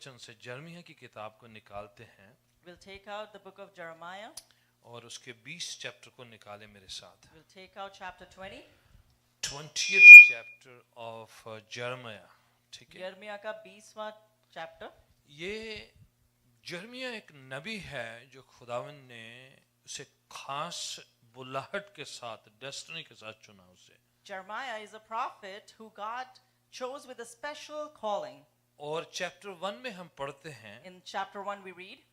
वचन से यिर्मयाह की किताब को निकालते हैं We'll take out the book of Jeremiah. और उसके 20 चैप्टर को निकालें मेरे साथ. We'll take out chapter 20. 20th chapter of Jeremiah. ठीक है. यिर्मयाह का 20वां chapter. ये यिर्मयाह एक नबी है जो खुदावन ने उसे खास बुलाहट के साथ, डेस्टिनी के साथ चुना उसे. Jeremiah is a prophet who God chose with a special calling. और चैप्टर 1 में हम पढ़ते हैं In chapter 1 we read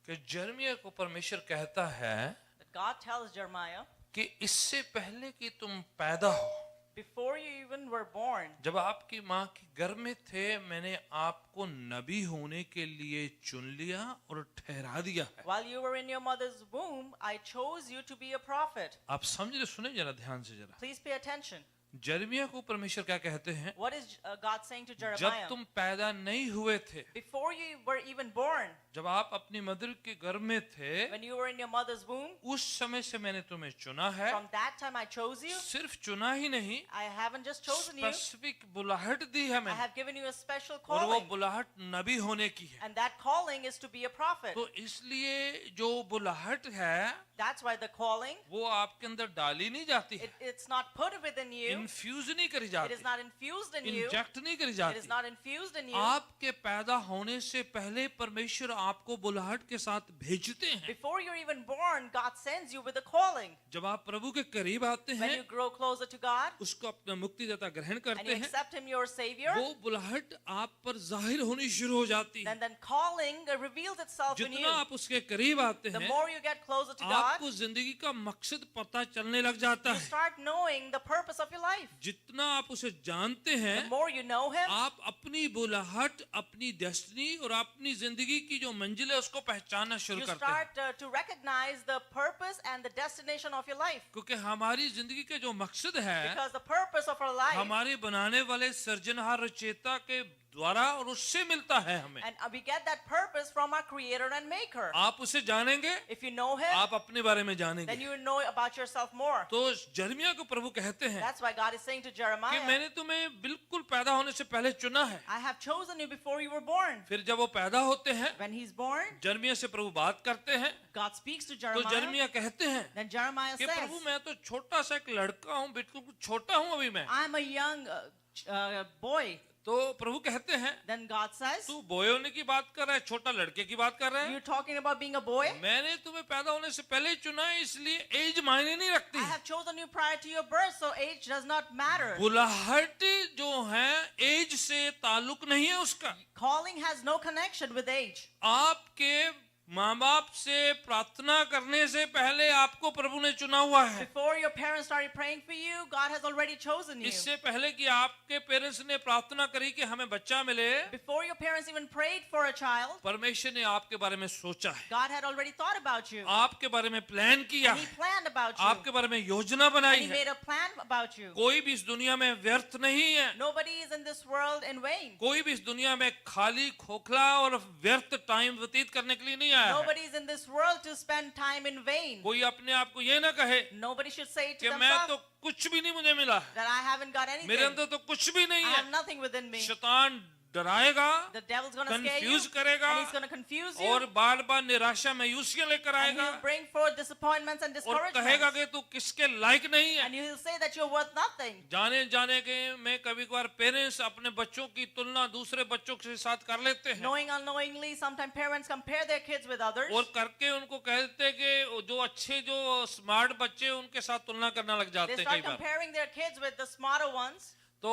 कि यिर्मयाह को परमेश्वर कहता है that God tells Jeremiah, कि इससे पहले कि तुम पैदा हो, before you even were born, जब आपकी माँ की गर्भ में थे, मैंने आपको नबी होने के लिए चुन लिया और ठहरा दिया है. while you were in your mother's womb, I chose you to be a prophet. आप समझ रहे, सुने जरा ध्यान से जरा. Please pay attention. यिर्मयाह को परमेश्वर क्या कहते हैं? What is God saying to जब Jeremiah? तुम पैदा नहीं हुए थे, Before you were even born, जब आप अपनी मदर के गर्भ में थे, when you were in your mother's womb, उस समय से मैंने तुम्हें चुना है. from that time I chose you. सिर्फ चुना ही नहीं, I haven't just chosen you, specific बुलाहट दी है I मैंने, have given you a special और वो calling. बुलाहट नबी होने की है. And that calling is to be a prophet. तो इसलिए जो बुलाहट है That's why the calling, वो आपके अंदर डाली नहीं जाती है, it's not put within you. Infuse नहीं करी It जाती, is not infused in you. Inject नहीं करी It is जाती. not infused in you. आपके पैदा होने से पहले परमेश्वर आपको बुलाहट के साथ भेजते हैं. Before you're even born, God sends you with a calling. जब आप प्रभु के करीब आते When हैं, you grow closer to God उसको अपना मुक्तिदाता ग्रहण and करते you हैं, accept Him your Savior, वो बुलाहट आप पर जाहिर होनी शुरू हो जाती है. then calling reveals itself in जितना you. आप उसके करीब आते The हैं, more you get closer to God, आपको जिंदगी का मकसद पता चलने लग जाता you है. start knowing the purpose of your life. जितना आप उसे जानते The हैं, more you know Him, आप अपनी बुलाहट, अपनी डेस्टिनी और अपनी जिंदगी की जो मंजिल है उसको पहचानना शुरू you करते हैं. start to recognize the purpose and the destination of your life. क्योंकि हमारी जिंदगी के जो मकसद है, Because the purpose of our life, हमारे बनाने वाले सृजनहार रचयिता के द्वारा और उससे मिलता है हमें. and we get that purpose from our Creator and Maker. आप उसे जानेंगे, If you know Him, आप अपने बारे में then जानेंगे. you know about yourself more. तो यिर्मयाह को प्रभु कहते हैं That's why God is saying to कि Jeremiah, मैंने तुम्हें बिल्कुल पैदा होने से पहले चुना है. I have chosen you before you were born. फिर जब वो पैदा होते हैं, When he's born, यिर्मयाह से प्रभु बात करते हैं, God speaks to तो Jeremiah. यिर्मयाह कहते हैं Then Jeremiah कि says, प्रभु मैं तो छोटा सा एक लड़का हूँ, बिल्कुल छोटा हूँ अभी मैं. I'm a young boy. तो प्रभु कहते हैं Then God says, तू बोए होने की बात कर रहा है, छोटा लड़के की बात कर रहा है. you're talking about being a boy? मैंने तुम्हें पैदा होने से पहले ही चुना है, इसलिए एज मायने नहीं रखती. I have chosen you prior to your birth, so age does not matter. बुलाहट जो है एज से ताल्लुक नहीं है उसका. Calling has no connection with age. आपके माँ बाप से प्रार्थना करने से पहले आपको प्रभु ने चुना हुआ है. Before your parents started praying for you, God has already chosen you. इससे पहले कि आपके पेरेंट्स ने प्रार्थना करी कि हमें बच्चा मिले, Before your parents even prayed for a child, परमेश्वर ने आपके बारे में सोचा है, God had already thought about you. आपके बारे में प्लान किया And He है, planned about you. आपके बारे में योजना And बनाई He है. made a plan about you. कोई भी इस दुनिया में व्यर्थ नहीं है. Nobody is in this world in vain. कोई भी इस दुनिया में खाली खोखला और व्यर्थ टाइम व्यतीत करने के लिए नहीं आया है. Nobody is in this world to spend time in vain. कोई अपने आप को ये ना कहे Nobody should say to कि मैं तो themselves कुछ भी नहीं मुझे मिला है, that I haven't got anything. मेरे अंदर तो कुछ भी नहीं I है. have nothing within me. शैतान डराएगा, The devil's going to scare you, confuse करेगा and he's going to confuse you, और बार बार निराशा मायूसियां लेकर and आएगा he'll bring forth disappointments and और कहेगा discouragements, कि तू किसके लायक नहीं है. and he'll say that you're worth nothing. जाने जाने के में कभी कभार पेरेंट्स अपने बच्चों की तुलना दूसरे बच्चों के साथ कर लेते हैं Knowing unknowingly, sometimes parents compare their kids with others, और करके उनको कहते हैं कि जो अच्छे जो स्मार्ट बच्चे हैं, उनके साथ तुलना करना लग they जाते हैं start कई बार. comparing their kids with the smarter ones, तो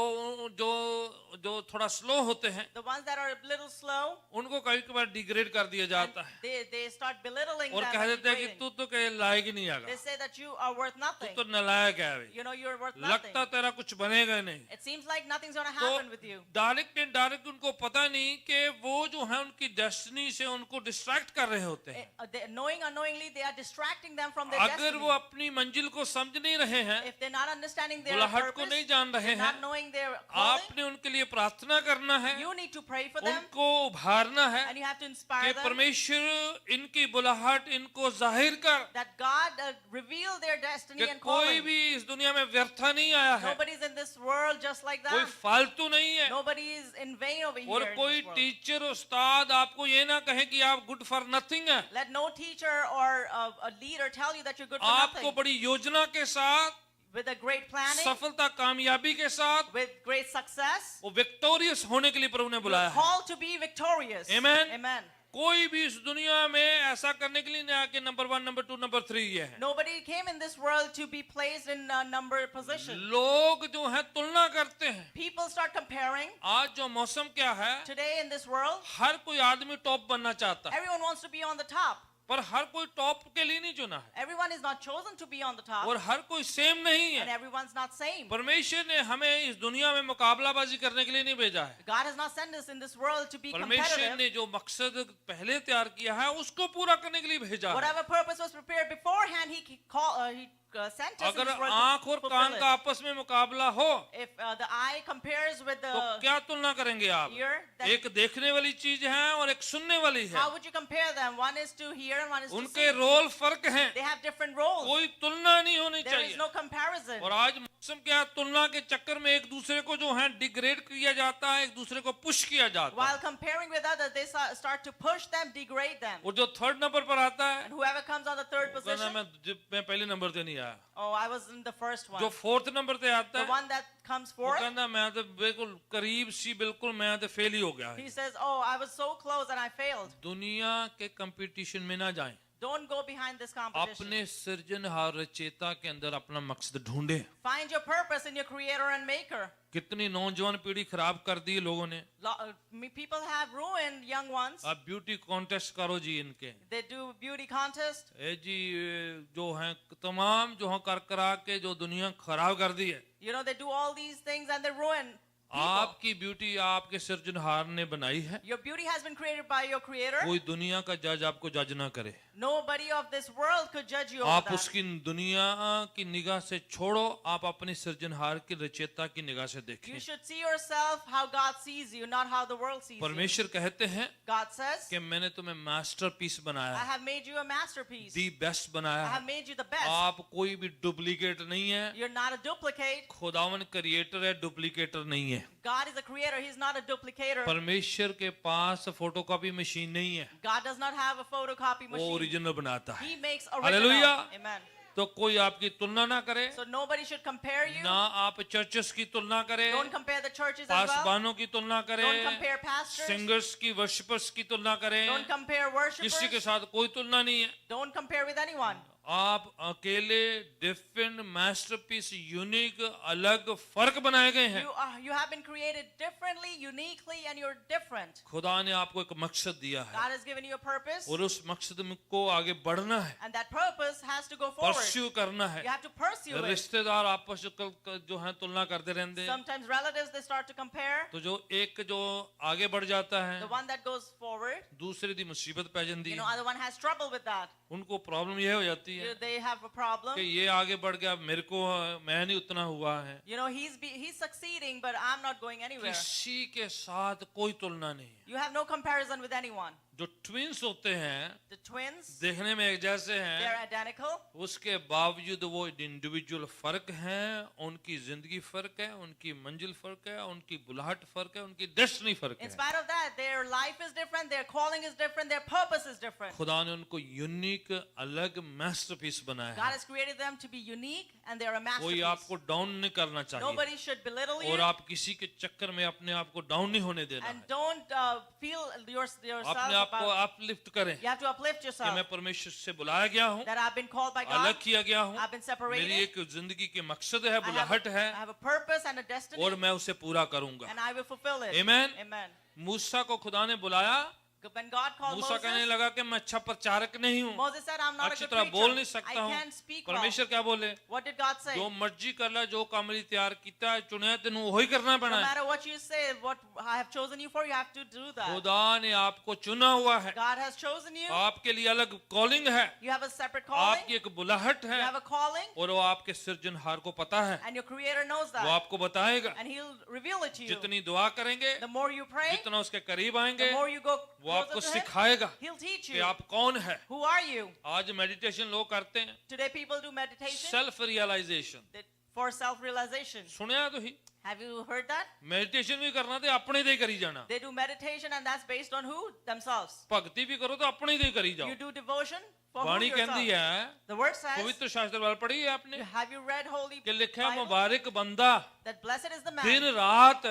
जो थोड़ा स्लो होते हैं the ones that are a little slow. उनको कभी कभार डिग्रेड कर दिया जाता है They start belittling और them कह and देते हैं कि degrading. तू तो कहीं लायक ही नहीं They Agha, say that you are worth तू nothing. तो नालायक है भाई, You know you're worth nothing. लगता तेरा कुछ बनेगा ही नहीं. It seems like nothing's going to तो happen with you. Direct indirect उनको पता नहीं कि वो जो है उनकी डेस्टिनी से उनको डिस्ट्रैक्ट कर रहे होते हैं. Knowing unknowingly, they are distracting them from their अगर destiny. वो अपनी मंजिल को समझ नहीं रहे हैं, If they're not understanding their बुलाहट को purpose, नहीं जान रहे they're not हैं, knowing destroying their clothing, आपने उनके लिए प्रार्थना करना है, you need to pray for them, उनको उभारना है and you have to कि inspire them परमेश्वर इनकी बुलाहट इनको जाहिर कर that God reveal their destiny कि and कोई calling. भी इस दुनिया में व्यर्था नहीं आया है, Nobody's in this world just like कोई that. फालतू नहीं है, Nobody is in vain over और here in कोई this world. टीचर उस्ताद आपको ये ना कहे कि आप गुड फॉर नथिंग है। Let no teacher or a leader tell you that you're good for आपको nothing. बड़ी योजना के साथ, With a great planning, सफलता कामयाबी के साथ, with great success, वो विक्टोरियस होने के लिए प्रभु ने you're बुलाया है। called to be victorious. Amen. Amen. कोई भी इस दुनिया में ऐसा करने के लिए नहीं आया कि नंबर 1, नंबर 2, नंबर 3 ये है। Nobody came in this world to be placed in a number position. लोग जो है तुलना करते हैं। People start comparing. आज जो मौसम क्या है, Today in this world, हर कोई आदमी टॉप बनना चाहता है, everyone wants to be on the top. पर हर कोई टॉप के लिए नहीं चुना है, Everyone is not chosen to be on the top, और हर कोई सेम नहीं and है। everyone's not same. परमेश्वर ने हमें इस दुनिया में मुकाबलाबाजी करने के लिए नहीं भेजा है। God has not sent us in this world to be परमेश्वर competitive. ने जो मकसद पहले तैयार किया है उसको पूरा करने के लिए भेजा है। Whatever purpose was prepared beforehand, he sent us in अगर this world आंख to और fulfill कान it. का आपस में मुकाबला हो If the eye compares with तो the क्या तुलना करेंगे आप? ear, then एक देखने वाली चीज है और एक सुनने वाली है। how would you compare them? One is to hear and one is to उनके see. रोल फर्क हैं, They have different roles. कोई तुलना नहीं होनी There is चाहिए। no comparison. और आज मौसम क्या है, तुलना के चक्कर में एक दूसरे को जो है डिग्रेड किया जाता है, एक दूसरे को पुश किया जाता While है। comparing with others, they start to push them, degrade them. और जो 3rd नंबर पर आता है, And whoever comes on the third वो कहना position, मैं पहले नंबर पे नहीं आया। oh, I was in the first one. जो 4th नंबर पे आता The है, one that comes वो fourth, कहना मैं तो बिल्कुल करीब सी, बिल्कुल मैं तो फेल ही हो गया है। he says, oh, I was so close and I failed. दुनिया के कंपटीशन में ना जाएं, Don't go behind this competition. अपने सृजनहार रचयिता के अंदर अपना मकसद ढूंढे। Find your purpose in your creator and maker. कितनी नौजवान पीढ़ी खराब कर दी लोगों ने। People have ruined young ones. आप ब्यूटी कॉन्टेस्ट करो जी इनके, They do beauty contest. ए जी जो हैं तमाम जो हैं कर करा के जो दुनिया खराब कर दी है। You know, they do all these things and they ruin people. आपकी ब्यूटी आपके सृजनहार ने बनाई है, Your beauty has been created by your creator. कोई दुनिया का जज आपको जज ना करे। Nobody of this world could judge you over आप that. उसकी दुनिया की निगाह से छोड़ो, आप अपनी सृजनहार की रचयिता की निगाह से देखें। You should see yourself how God sees you, not how the world sees you. परमेश्वर कहते हैं God says, कि मैंने तुम्हें मास्टरपीस बनाया I है, have made you a masterpiece. The best बनाया I है। have made you the best. आप कोई भी डुप्लीकेट नहीं है, You're not a duplicate. खुदावन क्रिएटर है, डुप्लीकेटर नहीं है। God is a creator. He's not a duplicator. परमेश्वर के पास फोटोकॉपी मशीन नहीं है, God does not have a photocopy वो machine. ओरिजिनल बनाता है। He makes Hallelujah. original. Amen. तो कोई आपकी तुलना ना करे, So nobody should compare you. ना आप चर्चेस की तुलना करे, Don't compare the churches as well. पासबानों की तुलना करे, Don't compare pastors. सिंगर्स की, वर्शिपर्स की तुलना करे, Don't compare किसी के worshipers. साथ कोई तुलना नहीं है। Don't compare with anyone. आप अकेले डिफरेंट मास्टरपीस यूनिक अलग फर्क बनाए गए हैं। You have been created differently, uniquely, and you're different. खुदा ने आपको एक मकसद दिया है God has given you a purpose, और उस मकसद को आगे बढ़ना है, and that purpose has to go forward. Pursue करना है। You have to pursue it. रिश्तेदार आपस में जो है तुलना करते रहते हैं, Sometimes relatives, they start to compare. तो जो एक जो आगे बढ़ जाता है, The one that goes forward, दूसरे दी मुसीबत पै जाती you know, है। other one has trouble with that. उनको प्रॉब्लम ये हो जाती है They have a problem. कि ये आगे बढ़ गया, मेरे को मैं नहीं उतना हुआ है। You know, he's succeeding, but I'm not going anywhere. किसी के साथ कोई तुलना नहीं है। You have no comparison with anyone. जो ट्विंस होते हैं The twins, देखने में एक जैसे they're हैं, identical. उसके बावजूद वो इंडिविजुअल फर्क हैं, उनकी जिंदगी फर्क है, उनकी मंजिल फर्क है, उनकी बुलाहट फर्क है, उनकी डेस्टिनी फर्क In है। spite of that, their life is different, their calling is different, their purpose is different. खुदा ने उनको यूनिक अलग मास्टरपीस बनाया God है। has created them to be unique, and they're a कोई masterpiece. आपको डाउन नहीं करना चाहिए, Nobody should belittle you, और आप किसी के चक्कर में अपने आप को डाउन नहीं होने देना and है। don't feel yourself अपने आप को about. अपलिफ्ट करें You have to uplift कि yourself. मैं परमेश्वर से बुलाया गया हूँ, That I've been called by God. अलग किया गया हूँ, I've been separated. मेरी एक जिंदगी के मकसद है, I have, बुलाहट I है, have a purpose and a destiny, और मैं उसे पूरा करूंगा। and I will fulfill it. Amen. Amen. मूसा को खुदा ने बुलाया When God called मूसा कहने Moses, लगा कि मैं अच्छा प्रचारक नहीं हूँ, Moses said, I'm not a अच्छी good तरह बोल नहीं preacher. सकता I हूँ। can't speak well. परमेश्वर क्या बोले? What did God say? जो मर्जी कर ले, जो काम लिए तैयार किया है, चुने तेनू वही करना No पड़ा है। matter what you say, what I have chosen you for, you have to do that. खुदा ने आपको चुना हुआ है, God has chosen you. आपके लिए अलग कॉलिंग है, You have a separate calling. आपकी एक बुलाहट You है, have a calling, और वो आपके सृजनहार को पता है, and your Creator knows वो that. आपको बताएगा। And He'll reveal it to you. जितनी दुआ करेंगे, The more you pray, जितना उसके करीब आएंगे, the more you go वो आपको closer to Him, सिखाएगा He'll teach कि you. आप कौन है। Who are you? आज मेडिटेशन लोग करते हैं, Today people do meditation self realization. for self-realization. सुनया तो ही, Have you heard that? Meditation भी करना तो अपने दे करी जाना, They do meditation and that's based on who? Themselves. भक्ति भी करो तो अपने दे करी जाओ। You do devotion for who? वाणी कहती Yourself. है, The word says, पवित्र शास्त्र वाल पढ़ी है आपने, have you read Holy कि लिखा है Bible? मुबारक बंदा That blessed is the दिन man, रात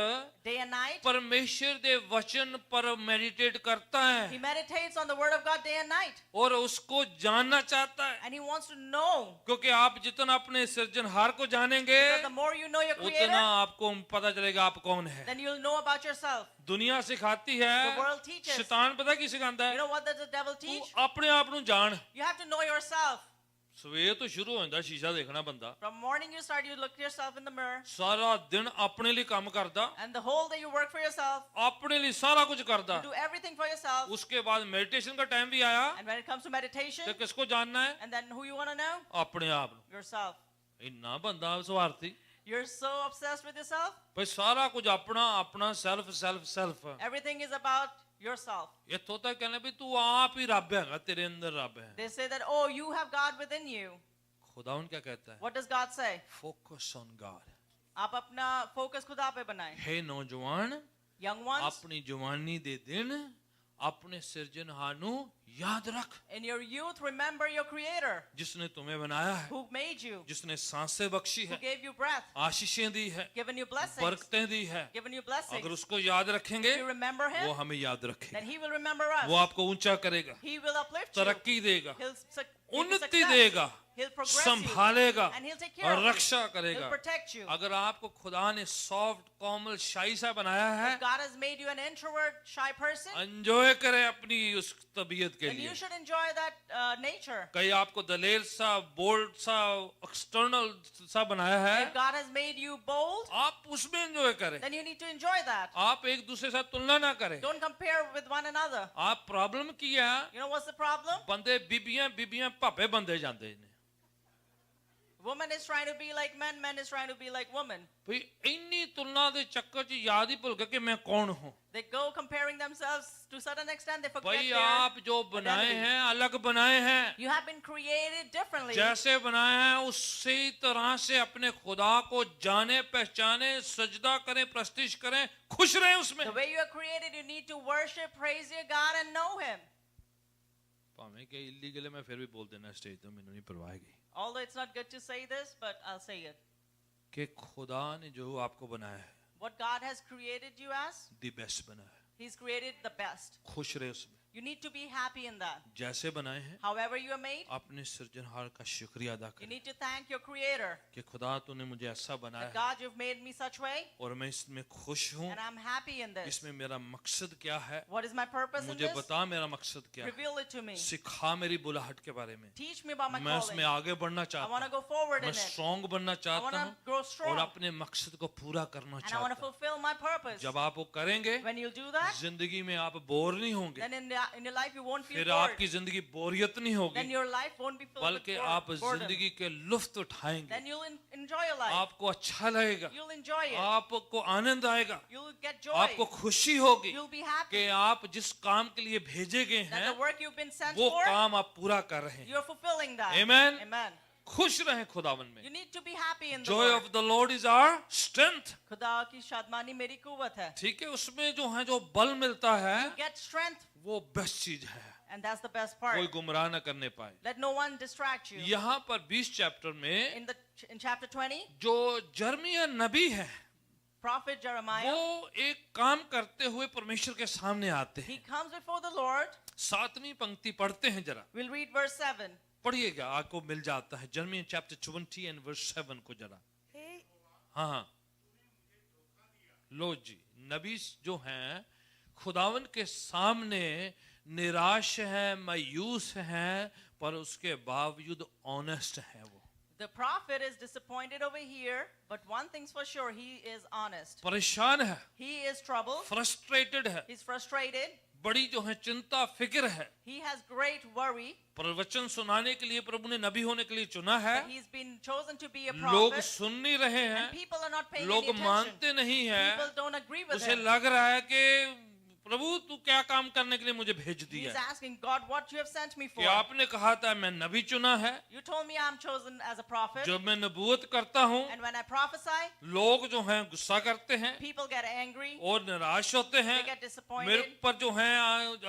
day and night. परमेश्वर दे वचन पर मेडिटेट करता He है meditates on the word of God day and night. और उसको जानना चाहता है, And he wants to know. क्योंकि आप जितना अपने सृजनहार को जानेंगे, Because the more you know your उतना Creator, आपको पता चलेगा आप कौन है। then you'll know about yourself. दुनिया सिखाती The है, world teaches. शैतान पता की सिखाता You है, know what does the devil तू teach? अपने आप ਨੂੰ जान। You have to know yourself. ਸਵੇਰ ਤੋਂ ਸ਼ੁਰੂ ਹੋ ਜਾਂਦਾ ਸ਼ੀਸ਼ਾ ਦੇਖਣਾ ਬੰਦਾ, From morning you start, you look at yourself in the mirror. ਸਾਰਾ ਦਿਨ ਆਪਣੇ ਲਈ ਕੰਮ ਕਰਦਾ, And the whole day you work for yourself. ਆਪਣੇ ਲਈ ਸਾਰਾ ਕੁਝ ਕਰਦਾ। You do everything for yourself. उसके बाद मेडिटेशन का टाइम भी आया, And when it comes to meditation, तो किसको जानना है? and then who you want to know? अपने आप ਨੂੰ। Yourself. ਇੰਨਾ ਬੰਦਾ ਸਵਾਰਥੀ You're so obsessed with yourself. ਭਈ ਸਾਰਾ ਕੁਝ ਆਪਣਾ ਆਪਣਾ self self self. Everything is about yourself. ਇੱਥੋਂ ਤੱਕ ਕਹਿੰਦੇ ਵੀ ਤੂੰ ਆਪ ਹੀ ਰੱਬ ਹੈਗਾ, ਤੇਰੇ ਅੰਦਰ ਰੱਬ ਹੈ। They say that, oh, you have God within you. खुदावन क्या कहता है? What does God say? Focus on God. आप अपना focus खुदा पे बनाएं. हे नौजवान, Young ones, अपनी जवानी दे दिन अपने सिरजनहार ਨੂੰ याद रख, in your youth, remember your Creator जिसने तुम्हें बनाया है, who made you, जिसने सांसें बख्शी who है, gave you breath, आशीषें दी है, given you blessings, बरकतें दी है। given you blessings. अगर उसको याद रखेंगे, If you remember वो Him, हमें याद then रखेगा, He will remember us. वो आपको ऊंचा करेगा, He will uplift you. तरक्की देगा, He'll give you उन्नति success. देगा, He'll progress you. संभालेगा And He'll take care और of you. रक्षा He'll करेगा। protect you. अगर आपको खुदा ने सॉफ्ट कोमल शाई सा बनाया है, If God has made you an introvert, shy person, enjoy करें अपनी उस तबीयत के then लिए। you should enjoy that nature. कहीं आपको दलेर सा, बोल्ड सा, एक्सटर्नल सा बनाया है, If God has made you bold, आप उसमें एंजॉय करें। then you need to enjoy that. आप एक दूसरे के साथ तुलना ना करें। Don't compare with one another. आप प्रॉब्लम की है, You know what's the problem? बंदे बीबियां बीबियां भापे बंदे जाते हैं। Woman is trying to be like men, men is trying to be like women. भाई इन्नी तुलना दे चक्कर च याद ही भूल गए कि मैं कौन हूँ। They go comparing themselves to a certain extent, they forget भाई their आप जो बनाए identity. हैं अलग बनाए हैं, You have been created differently. जैसे बनाए हैं उसी तरह से अपने खुदा को जाने, पहचाने, सजदा करें, प्रस्तिश करें, खुश रहें उसमें। The way you are created, you need to worship, praise your God and know Him. भावें कि इलीगल है, मैं फिर भी बोल देना स्टेज तो मैंने नहीं परवाह की Although it's not good to say this, but I'll say it. कि खुदा ने जो आपको बनाया है, What God has created you as, the best बनाया है। He's created the best. खुश रहे उसमें, You need to be happy in that. जैसे बनाए हैं However you are made, अपने सृजनहार का शुक्रिया अदा you करें need to thank your Creator. कि खुदा तूने मुझे ऐसा बनाया That है God, you've made me such way, और मैं इसमें खुश हूँ। and I'm happy in this. इसमें मेरा मकसद क्या है, What is my purpose in मुझे this? बता मेरा मकसद क्या है, Reveal it to me. सिखा मेरी बुलाहट के बारे में। Teach me about my मैं calling. उसमें आगे बढ़ना I चाहता want to हूँ, go forward in मैं it. स्ट्रॉन्ग बनना I चाहता want to हूँ grow और strong. अपने मकसद को पूरा करना And I want to चाहता हूँ। fulfill my purpose. जब आप वो करेंगे, When you do that, जिंदगी में आप बोर नहीं होंगे, then in your life you won't feel फिर bored. आपकी जिंदगी बोरियत नहीं होगी, Then your life won't be filled with बल्कि आप boredom. जिंदगी के लुफ्त उठाएंगे, Then you'll enjoy your life. आपको अच्छा लगेगा, You'll enjoy it. आपको आनंद आएगा, You'll get joy. आपको खुशी होगी You'll be happy कि आप जिस काम के लिए भेजे गए that हैं the work you've been sent वो for, काम आप पूरा कर रहे हैं। you're fulfilling that. Amen. Amen. खुश रहें खुदावन You में। need to be happy in the Joy Lord. of the Lord is our strength। खुदा की शादमानी मेरी कुव्वत है. ठीक है, उसमें जो है जो बल मिलता है You get strength, वो बेस्ट चीज है, and that's the best part. कोई गुमराह न करने पाए। Let no one distract you. यहाँ पर 20 चैप्टर में In chapter 20, जो जर्मिया नबी है prophet Jeremiah, वो एक काम करते हुए परमेश्वर के सामने आते he हैं। comes before the Lord. 7वीं पंक्ति पढ़ते हैं जरा, We'll read verse 7. पढ़िएगा, आपको मिल जाता है। जर्मिया चैप्टर 20 एंड वर्स 7 को जरा। हाँ हाँ, लो जी, नबी जो हैं खुदावन के सामने निराश है, मायूस है, पर उसके बावजूद ऑनेस्ट है वो। The prophet is disappointed over here, but one thing's for sure, he is honest. परेशान है, He is troubled. फ्रस्ट्रेटेड है, He's frustrated. बड़ी जो है चिंता फिक्र है। He has great worry. पर वचन सुनाने के लिए प्रभु ने नबी होने के लिए चुना है। That he's been chosen to be a लोग prophet. सुन नहीं रहे हैं, And people are not paying लोग any attention. मानते नहीं हैं, People don't agree with उसे him. लग रहा है कि प्रभु तू क्या काम करने के लिए मुझे भेज He's दिया, asking God, what you have sent me for? कि आपने कहा था मैं नबी चुना है, You told me I'm chosen as a prophet. जब मैं नबूवत करता हूँ And when I prophesy, लोग जो हैं गुस्सा करते हैं people get angry. और निराश होते हैं, They get मेरे disappointed. ऊपर जो हैं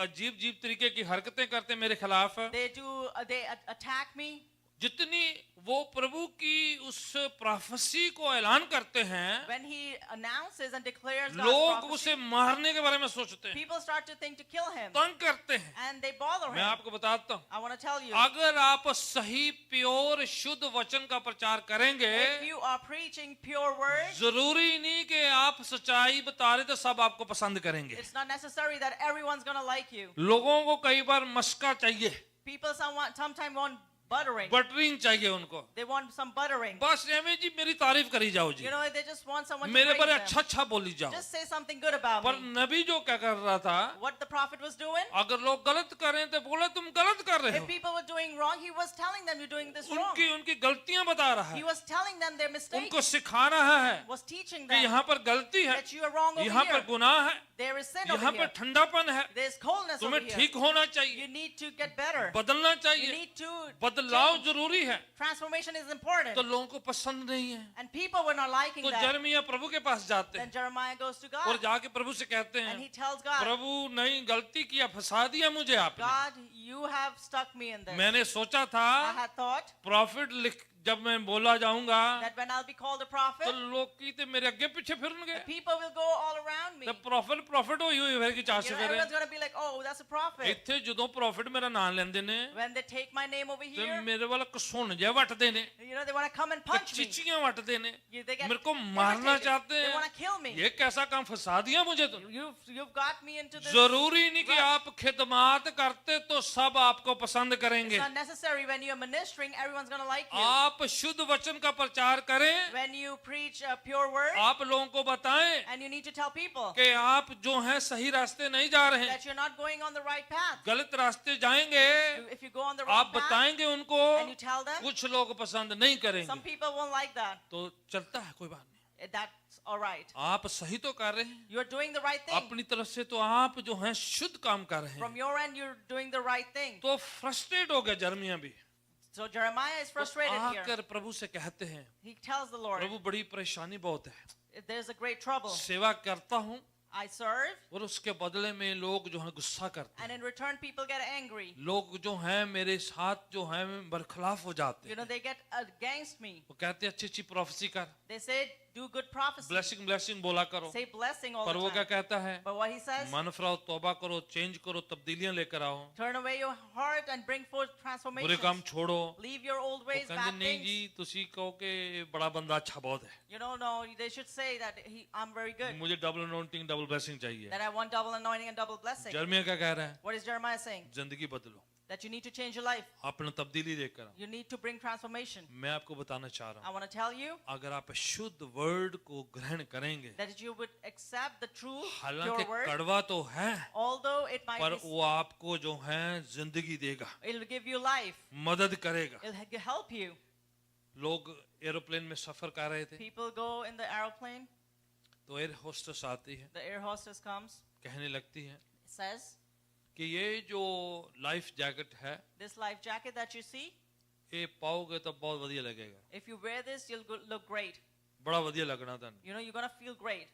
अजीब अजीब तरीके की हरकतें करते हैं मेरे खिलाफ। They attack me. जितनी वो प्रभु की उस प्रोफेसी को ऐलान करते हैं, When he announces and declares God's लोग prophecy, उसे मारने के बारे में सोचते हैं, people start to think to kill him. तंग करते हैं। And they bother मैं him. आपको बताता हूँ, I want to tell you, अगर आप सही प्योर शुद्ध वचन का प्रचार करेंगे, if you are preaching pure words, जरूरी नहीं कि आप सच्चाई बता रहे तो सब आपको पसंद करेंगे। it's not necessary that everyone's going to like you. लोगों को कई बार मस्का चाहिए, People sometimes want buttering. Buttering चाहिए उनको, They want some buttering. बस एवं जी मेरी तारीफ करी जाओ जी, You know, they just want someone to मेरे praise बारे them. अच्छा अच्छा बोली जाओ। Just say something good about पर me. नबी जो क्या कर रहा था, What the prophet was doing, अगर लोग गलत करें तो बोले तुम गलत कर रहे if हो, people were doing wrong, he was telling them you're doing this wrong. उनकी गलतियां बता रहा He है, was telling them their mistakes, उनको सिखा रहा है was teaching कि them यहाँ पर गलती है, that you are wrong over यहाँ पर here. गुनाह है, There is sin over यहाँ पर here. ठंडापन है, There's coldness over तुम्हें here. ठीक होना चाहिए, You need to get better. बदलना You चाहिए, need to बदलाव change. जरूरी है। Transformation is important. तो लोगों को पसंद नहीं है, And people were not liking तो that. यिर्मयाह प्रभु के पास जाते Then हैं Jeremiah goes to और God जाके प्रभु से कहते and हैं, he tells God, प्रभु नहीं गलती किया, फंसा दिया मुझे आपने। God, you have stuck me in this. मैंने सोचा I था had thought प्रॉफिट जब मैं बोला जाऊंगा that when I'll be called a तो prophet, लोग कीते मेरे आगे पीछे फिरनगे, the people will go all around me. तो प्रॉफिट हुई हुई है कि चाह से फिरे। Everyone's going to be like, oh, that's a prophet. ਇੱਥੇ ਜਦੋਂ ਪ੍ਰॉफिट ਮੇਰਾ ਨਾਮ ਲੈਂਦੇ ਨੇ When they take my name over ਤੇ here, ਮੇਰੇ ਵੱਲ ਕਸੁਣ ਜਿਹਾ ਵੱਟਦੇ ਨੇ, you know, they want to come and punch me. ਚੀਚੀਆਂ ਵੱਟਦੇ ਨੇ, They get मेरे को मारना irritated. चाहते They हैं। want to kill me. ये कैसा काम फंसा दिया मुझे तो। You've got me into this. जरूरी नहीं कि आप खिदमत करते तो सब आपको पसंद It's करेंगे। not necessary when you're ministering, everyone's going to like you. आप शुद्ध वचन का प्रचार करें, When you preach a pure word, आप लोगों को बताएं and you need to tell people कि आप जो हैं सही रास्ते नहीं जा रहे हैं, that you're not going on the right path. गलत रास्ते जाएंगे, If you go on the wrong आप path बताएंगे उनको, and you tell them, कुछ लोग पसंद नहीं some करेंगे, people won't like that. तो चलता है, कोई बात नहीं। That's all right. आप सही तो कर रहे हैं, You're doing the right thing. अपनी तरफ से तो आप जो हैं शुद्ध काम कर रहे From हैं, your end, you're doing the right thing. तो फ्रस्ट्रेट हो गया यिर्मयाह भी। So Jeremiah is तो frustrated here. आकर प्रभु से कहते हैं, He tells the Lord, प्रभु बड़ी परेशानी बहुत है, there's a great trouble. सेवा करता हूँ I serve, और उसके बदले में लोग जो है गुस्सा करते and हैं, in return, people get angry. लोग जो हैं मेरे साथ जो हैं बरखिलाफ हो जाते You know, हैं, they get against me. वो कहते हैं अच्छी अच्छी प्रोफेसी कर, They say, do good prophecy. Blessing बोला करो, Say blessing all पर वो the क्या time. कहता है, But what he says, मन फिराओ, तौबा करो, चेंज करो, तब्दीलियां लेकर आओ, turn away your heart and bring forth बुरे transformation. काम छोड़ो। Leave your old वो ways, कहते bad नहीं things. जी, तुसी कहो कि बड़ा बंदा अच्छा बहुत है, You know, no, they should say that I'm very good. मुझे डबल अनाउंटिंग डबल ब्लेसिंग चाहिए। That I want double anointing and double blessing. यिर्मयाह क्या कह रहा है, What is Jeremiah saying? जिंदगी बदलो, That you need to change your life. अपना तब्दीली लेकर आओ। You need to bring transformation. मैं आपको बताना चाह रहा I हूँ, want to tell you अगर आप शुद्ध वर्ड को ग्रहण करेंगे, that you would accept the true, हालांकि pure word, कड़वा तो है, although it might पर be, वो आपको जो है जिंदगी देगा, it'll give you life. मदद करेगा। It'll help you. लोग एरोप्लेन में सफर कर रहे थे, People go in the aeroplane, तो एयर होस्टेस आती है, the air hostess comes, कहने लगती है says, कि ये जो लाइफ जैकेट है, this life jacket that you see, ये पाओगे तो बहुत बढ़िया लगेगा, if you wear this, you'll look great. बड़ा बढ़िया लगना था, You know, you're going to feel great.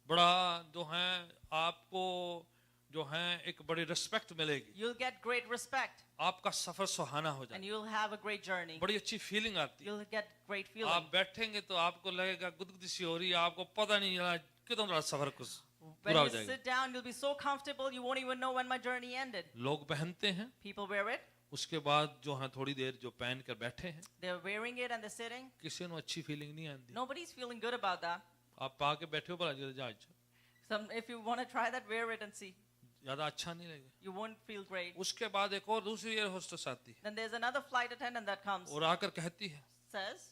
बड़ा जो है आपको जो है एक बड़ी रिस्पेक्ट मिलेगी, You'll get great respect आपका सफर सुहाना हो and जाए, you'll have a great journey. बड़ी अच्छी फीलिंग आती है। You'll get great feeling. आप बैठेंगे तो आपको लगेगा गुदगुदी सी हो रही है, आपको पता नहीं चला कितना बड़ा सफर कुछ When पूरा हो you जाएगा। sit down, you'll be so comfortable, you won't even know when my journey ended. लोग पहनते हैं, People wear it, उसके बाद जो है थोड़ी देर जो पहन कर बैठे हैं, they're wearing it and they're sitting. किसी को अच्छी फीलिंग नहीं आती। Nobody's feeling good about that. आप आके बैठे हो भला जहाज, If you want to try that, wear it and see. ज्यादा अच्छा नहीं लगेगा। You won't feel great. उसके बाद एक और दूसरी एयर होस्टेस आती है Then there's another flight attendant that comes, और आकर कहती है says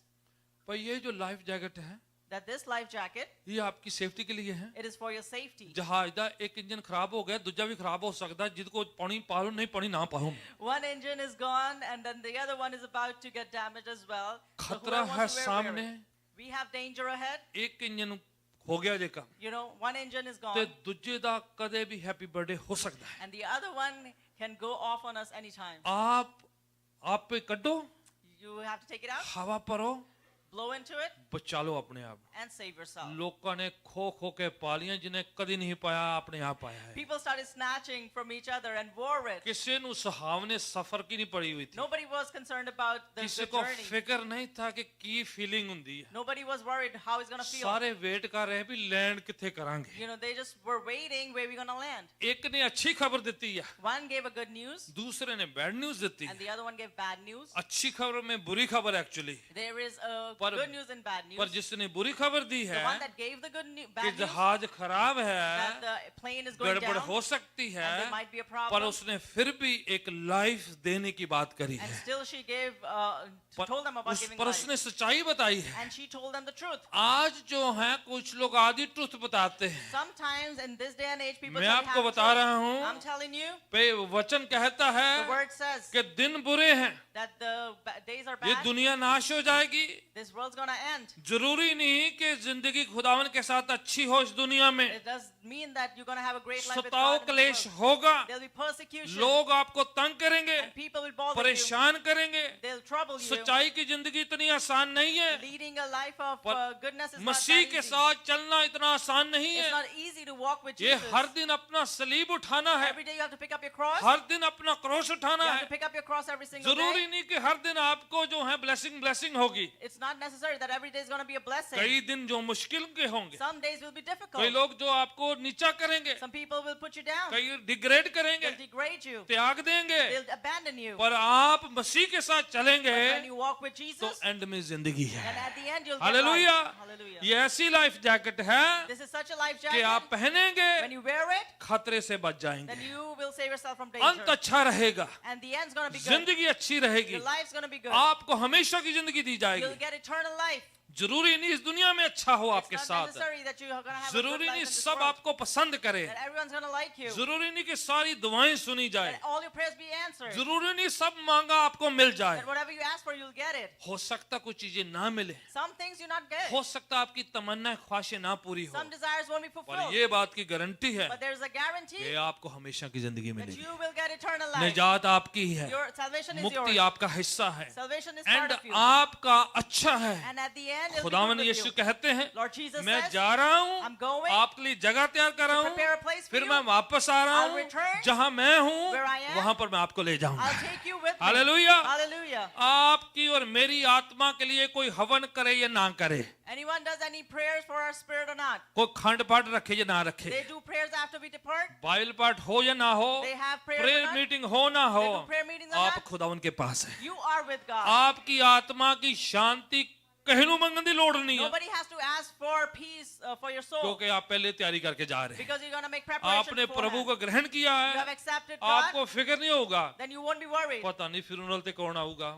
भाई ये जो लाइफ जैकेट है that this life jacket, ये आपकी सेफ्टी के लिए है। it is for your safety. जहाज ਦਾ एक इंजन खराब हो गया दूसरा भी खराब हो सकता है जिसको पानी पालू नहीं पानी ना पाऊं। One engine is gone and then the other one is about to get damaged as well. So खतरा whoever है wants to wear सामने। it. We have danger ahead. एक इंजन हो गया जेका You know, one engine is ਤੇ gone ਦੂਜੇ ਦਾ ਕਦੇ ਵੀ ਹੈਪੀ ਬਰਥਡੇ ਹੋ ਸਕਦਾ ਹੈ। and the other one can go off on us anytime. आप पे ਕੱਢੋ You have to take it out, हवा भरो blow into it, बचा लो अपने आप। and save yourself. लोगों ने खो खो के पालियां जिन्हें कदी नहीं पाया अपने आप पाया है। People started snatching from each other and wore it. किसी नु सुहावने सफर की नहीं पड़ी हुई थी। Nobody was concerned about the किसी good को journey. फिक्र नहीं था कि की फीलिंग हुंदी है। Nobody was worried how he's going to feel. सारे वेट कर रहे हैं भी लैंड किथे करांगे। You know, they just were waiting where we're going to land. एक ने अच्छी खबर देती है One gave a good news दूसरे ने बैड न्यूज देती and है। the other one gave bad news. अच्छी खबर में बुरी खबर एक्चुअली There is a पर- good news and bad news. पर जिसने बुरी खबर दी The है one that gave the good कि bad news, जहाज खराब that है the plane is going गड़बड़ down हो सकती and है there might be a पर problem. उसने फिर भी एक लाइफ देने की बात करी And है। still she gave, told them about giving पर life. उसने सच्चाई बताई है। And she told them the truth. आज जो है कुछ लोग आधी ट्रुथ बताते हैं। Sometimes in this day and age, people मैं tell you आपको half बता truth. रहा हूँ I'm telling you, पे वचन कहता the है word says कि दिन बुरे हैं that the days are ये bad. दुनिया नाश हो जाएगी। This world's going to end. जरूरी नहीं कि जिंदगी खुदावन के साथ अच्छी हो इस दुनिया में। It does mean that you're going to have a great life with सताव God in क्लेश this world. होगा There'll be persecution लोग आपको तंग करेंगे and people will bother you. परेशान करेंगे। They'll trouble you. सच्चाई की जिंदगी इतनी आसान नहीं है। Leading a life of पर goodness is not Masih that के easy. साथ चलना इतना आसान नहीं It's है। not easy to walk with ये Jesus. हर दिन अपना सलीब उठाना है। Every day you have to pick up your cross. हर दिन अपना क्रोश उठाना You have to है। pick up your cross every single जरूरी day. नहीं कि हर दिन आपको जो है ब्लेसिंग होगी। It's not necessary that every day is going to be a blessing. कई दिन जो मुश्किल के होंगे। Some days will be कई difficult. लोग जो आपको नीचा करेंगे Some people will put you down. कई डिग्रेड करेंगे They'll degrade you. त्याग देंगे They'll abandon you. पर आप मसीह के साथ But चलेंगे when you walk with तो Jesus, एंड में जिंदगी then है। at the end you'll get hallelujah. life. Hallelujah. ये ऐसी लाइफ जैकेट है This is such a life कि jacket. आप पहनेंगे When you wear it, खतरे से बच then जाएंगे। you will save yourself from अंत danger. अच्छा रहेगा And the end's going to be good. जिंदगी अच्छी रहेगी Your life's going to be good. आपको हमेशा की जिंदगी दी You'll जाएगी। get eternal life. जरूरी नहीं इस दुनिया में अच्छा हो It's आपके not साथ necessary that you are going to have a good जरूरी life नहीं in this सब world. आपको पसंद करे That everyone's going to like you. जरूरी नहीं कि सारी दुआएं सुनी जाए That all your prayers be answered. जरूरी नहीं सब मांगा आपको मिल जाए That whatever you ask for, you'll get it. हो सकता कुछ चीजें ना मिले Some things you not get. हो सकता आपकी तमन्ना ख्वाहिशें ना पूरी हो Some desires won't be पर fulfilled. ये बात की गारंटी है But there's a guarantee कि आपको हमेशा की जिंदगी that मिलेगी you will get eternal life. निजात आपकी ही है Your salvation is मुक्ति yours. आपका हिस्सा है Salvation is part and of you. आपका अच्छा है And at the end, it'll be खुदावन good with यीशु you. कहते हैं Lord Jesus मैं says, जा रहा हूँ I'm going आपके लिए जगह तैयार कर रहा to prepare a हूँ place for फिर you. मैं वापस आ रहा I'll हूँ return जहाँ मैं हूँ where I am. वहां पर मैं आपको ले I'll जाऊंगा take you with me. Hallelujah Hallelujah. आपकी और मेरी आत्मा के लिए कोई हवन करे या ना करे Anyone does any prayers for our spirit or not? कोई खंड पाठ रखे या ना रखे They do prayers after we depart. Bible पाठ हो या ना हो They have prayers or prayer not. Meeting हो ना हो They do prayer meetings or आप not. खुदा उनके पास है You are with God. आपकी आत्मा की शांति कहनू मंगन की लोड़ नहीं है Nobody has to ask for peace for your soul क्योंकि आप पहले तैयारी करके जा रहे हैं because you're going to make preparation आपने प्रभु beforehand. को ग्रहण किया You have है accepted God, आपको फिक्र नहीं होगा then you won't be worried. पता नहीं फ्यूनरल ते कौन आऊगा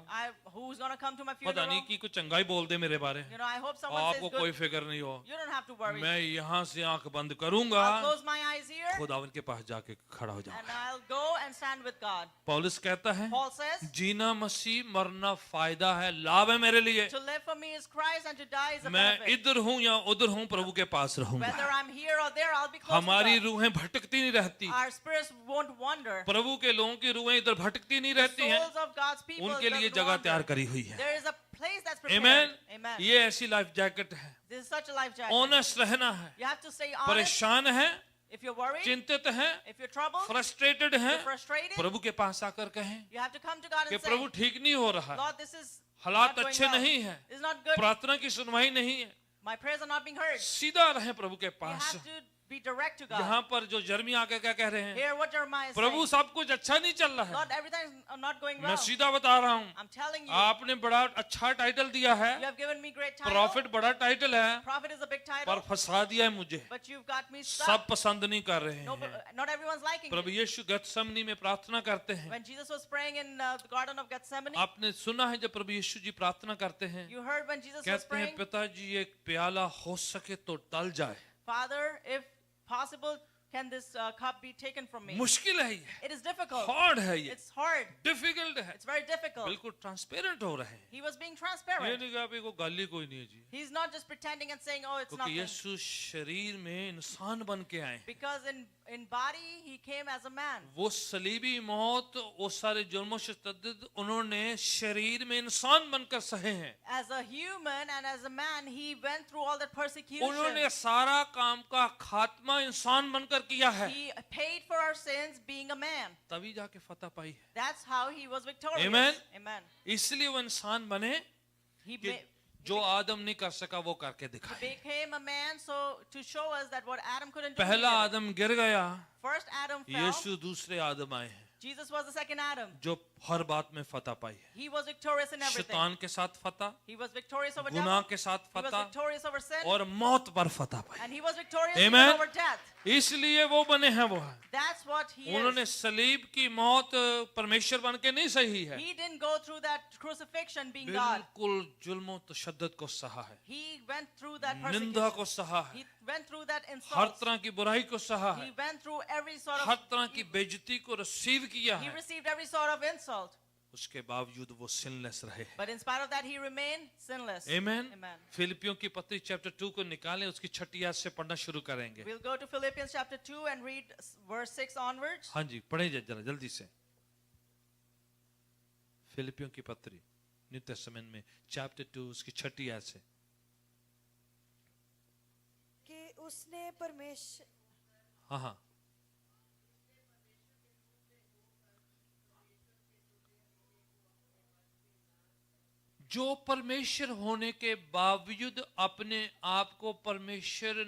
Who's going to come to my पता funeral? नहीं कि कुछ चंगाई बोल दे मेरे बारे You know, I hope someone आपको says कोई good. फिक्र नहीं हो You don't have to worry. मैं यहाँ से आंख बंद करूंगा I'll close my eyes here खुदावन के पास जाके खड़ा हो and जाऊंगा I'll go and stand with God. पौलुस कहता है Paul says, जीना मसीह मरना फायदा है लाभ है मेरे लिए to live for me is Christ and to die is a मैं benefit. इधर हूँ या उधर हूँ प्रभु के पास Whether रहूंगा I'm here or there, I'll be close हमारी to God. रूहें भटकती नहीं रहती Our spirits won't wander. प्रभु के लोगों की रूहें इधर भटकती नहीं रहती हैं Souls of God's people उनके लिए doesn't जगह wander. तैयार करी हुई है There is a place that's prepared. Amen Amen. ये ऐसी लाइफ जैकेट है This is such a life jacket. Honest रहना है You have to stay honest. परेशान है If you're worried, चिंतित है if you're troubled, फ्रस्ट्रेटेड है you're frustrated, प्रभु के पास आकर कहें you have to come to God कि and say, प्रभु ठीक नहीं हो रहा है Lord, this is हालात not going अच्छे well. नहीं है It's not good. प्रार्थना की सुनवाई नहीं है My prayers are not being heard. सीधा रहें प्रभु के You pass have to Be direct to God. यहाँ पर जो यिर्मयाह आके क्या कह रहे हैं, Hear what Jeremiah is Prabhu saying. सब कुछ अच्छा नहीं चल रहा है। Lord, everything is not going मैं well. सीधा बता रहा हूँ, I'm telling you. आपने बड़ा अच्छा टाइटल दिया You है, have given me great title. Profit बड़ा टाइटल है, Prophet is a big पर title. फंसा दिया है मुझे, But you've got me सब stuck. पसंद नहीं कर रहे No, हैं। not everyone's liking Prabhu it. यीशु गतसमनी में प्रार्थना करते हैं। When Jesus was praying in the Garden of Gethsemane, आपने सुना है जब प्रभु यीशु जी प्रार्थना करते हैं, you heard when Jesus was कहते हैं praying, पिताजी एक प्याला हो सके तो टल जाए। Father, if possible, can this cup be taken from me? मुश्किल है ये, It is difficult. हार्ड है ये, It's hard. डिफिकल्ट है, It's very difficult. बिल्कुल ट्रांसपेरेंट हो रहे हैं। He was being ये transparent. नहीं कहा अभी को गाली कोई नहीं है जी, He's not just pretending and saying, oh, it's क्योंकि nothing. यीशु शरीर में इंसान बन के आए हैं। Because in body, he came as a man. वो सलीबी मौत, वो सारे जुल्मों से तद्दद उन्होंने शरीर में इंसान बनकर सहे हैं। As a human and as a man, he went through all that persecution. उन्होंने सारा काम का खात्मा इंसान बनकर किया है, He paid for our sins being a man. तभी जाके फतह पाई है। That's how he was victorious. Amen. Amen. इसलिए वो इंसान बने He कि जो आदम नहीं कर सका वो करके दिखाए। became a man so to show us that what Adam couldn't do. he पहला did. आदम गिर गया, First Adam fell. यीशु दूसरे आदम आए हैं Jesus was the second Adam. जो हर बात में फतह पाई है। He was victorious in everything. शैतान के साथ फतह, He was victorious over गुनाह devil. के साथ He was फतह victorious over sin. और मौत पर फतह पाई। And he was victorious Amen. even over death. इसलिए वो बने हैं वो है। That's what he उन्होंने is. सलीब की मौत परमेश्वर बन के नहीं सही है, He didn't go through that crucifixion being God. बिल्कुल जुल्म तशद्दुद को सहा है, He went through that निंदा को persecution. सहा है, He went through that her insult. तरह की बुराई को सहा है, He went through every sort her of. तरह की बेइज्जती को रिसीव किया He है। received every sort of insult. उसके बावजूद वो सिनलेस रहे हैं। But in spite of that, he remained sinless. आमीन। Amen. फिलिपियों की पत्री चैप्टर 2 को निकालें, उसकी 6 आयत से पढ़ना शुरू करेंगे। We'll go to Philippians chapter 2 and read verse 6 onwards. हाँ जी, पढ़े जरा जल्दी से। फिलिपियों की पत्री न्यू टेस्टामेंट में चैप्टर 2 उसकी 6 आयत से। कि उसने परमेश्वर हाँ हाँ, जो परमेश्वर होने के बावजूद अपने आप को परमेश्वर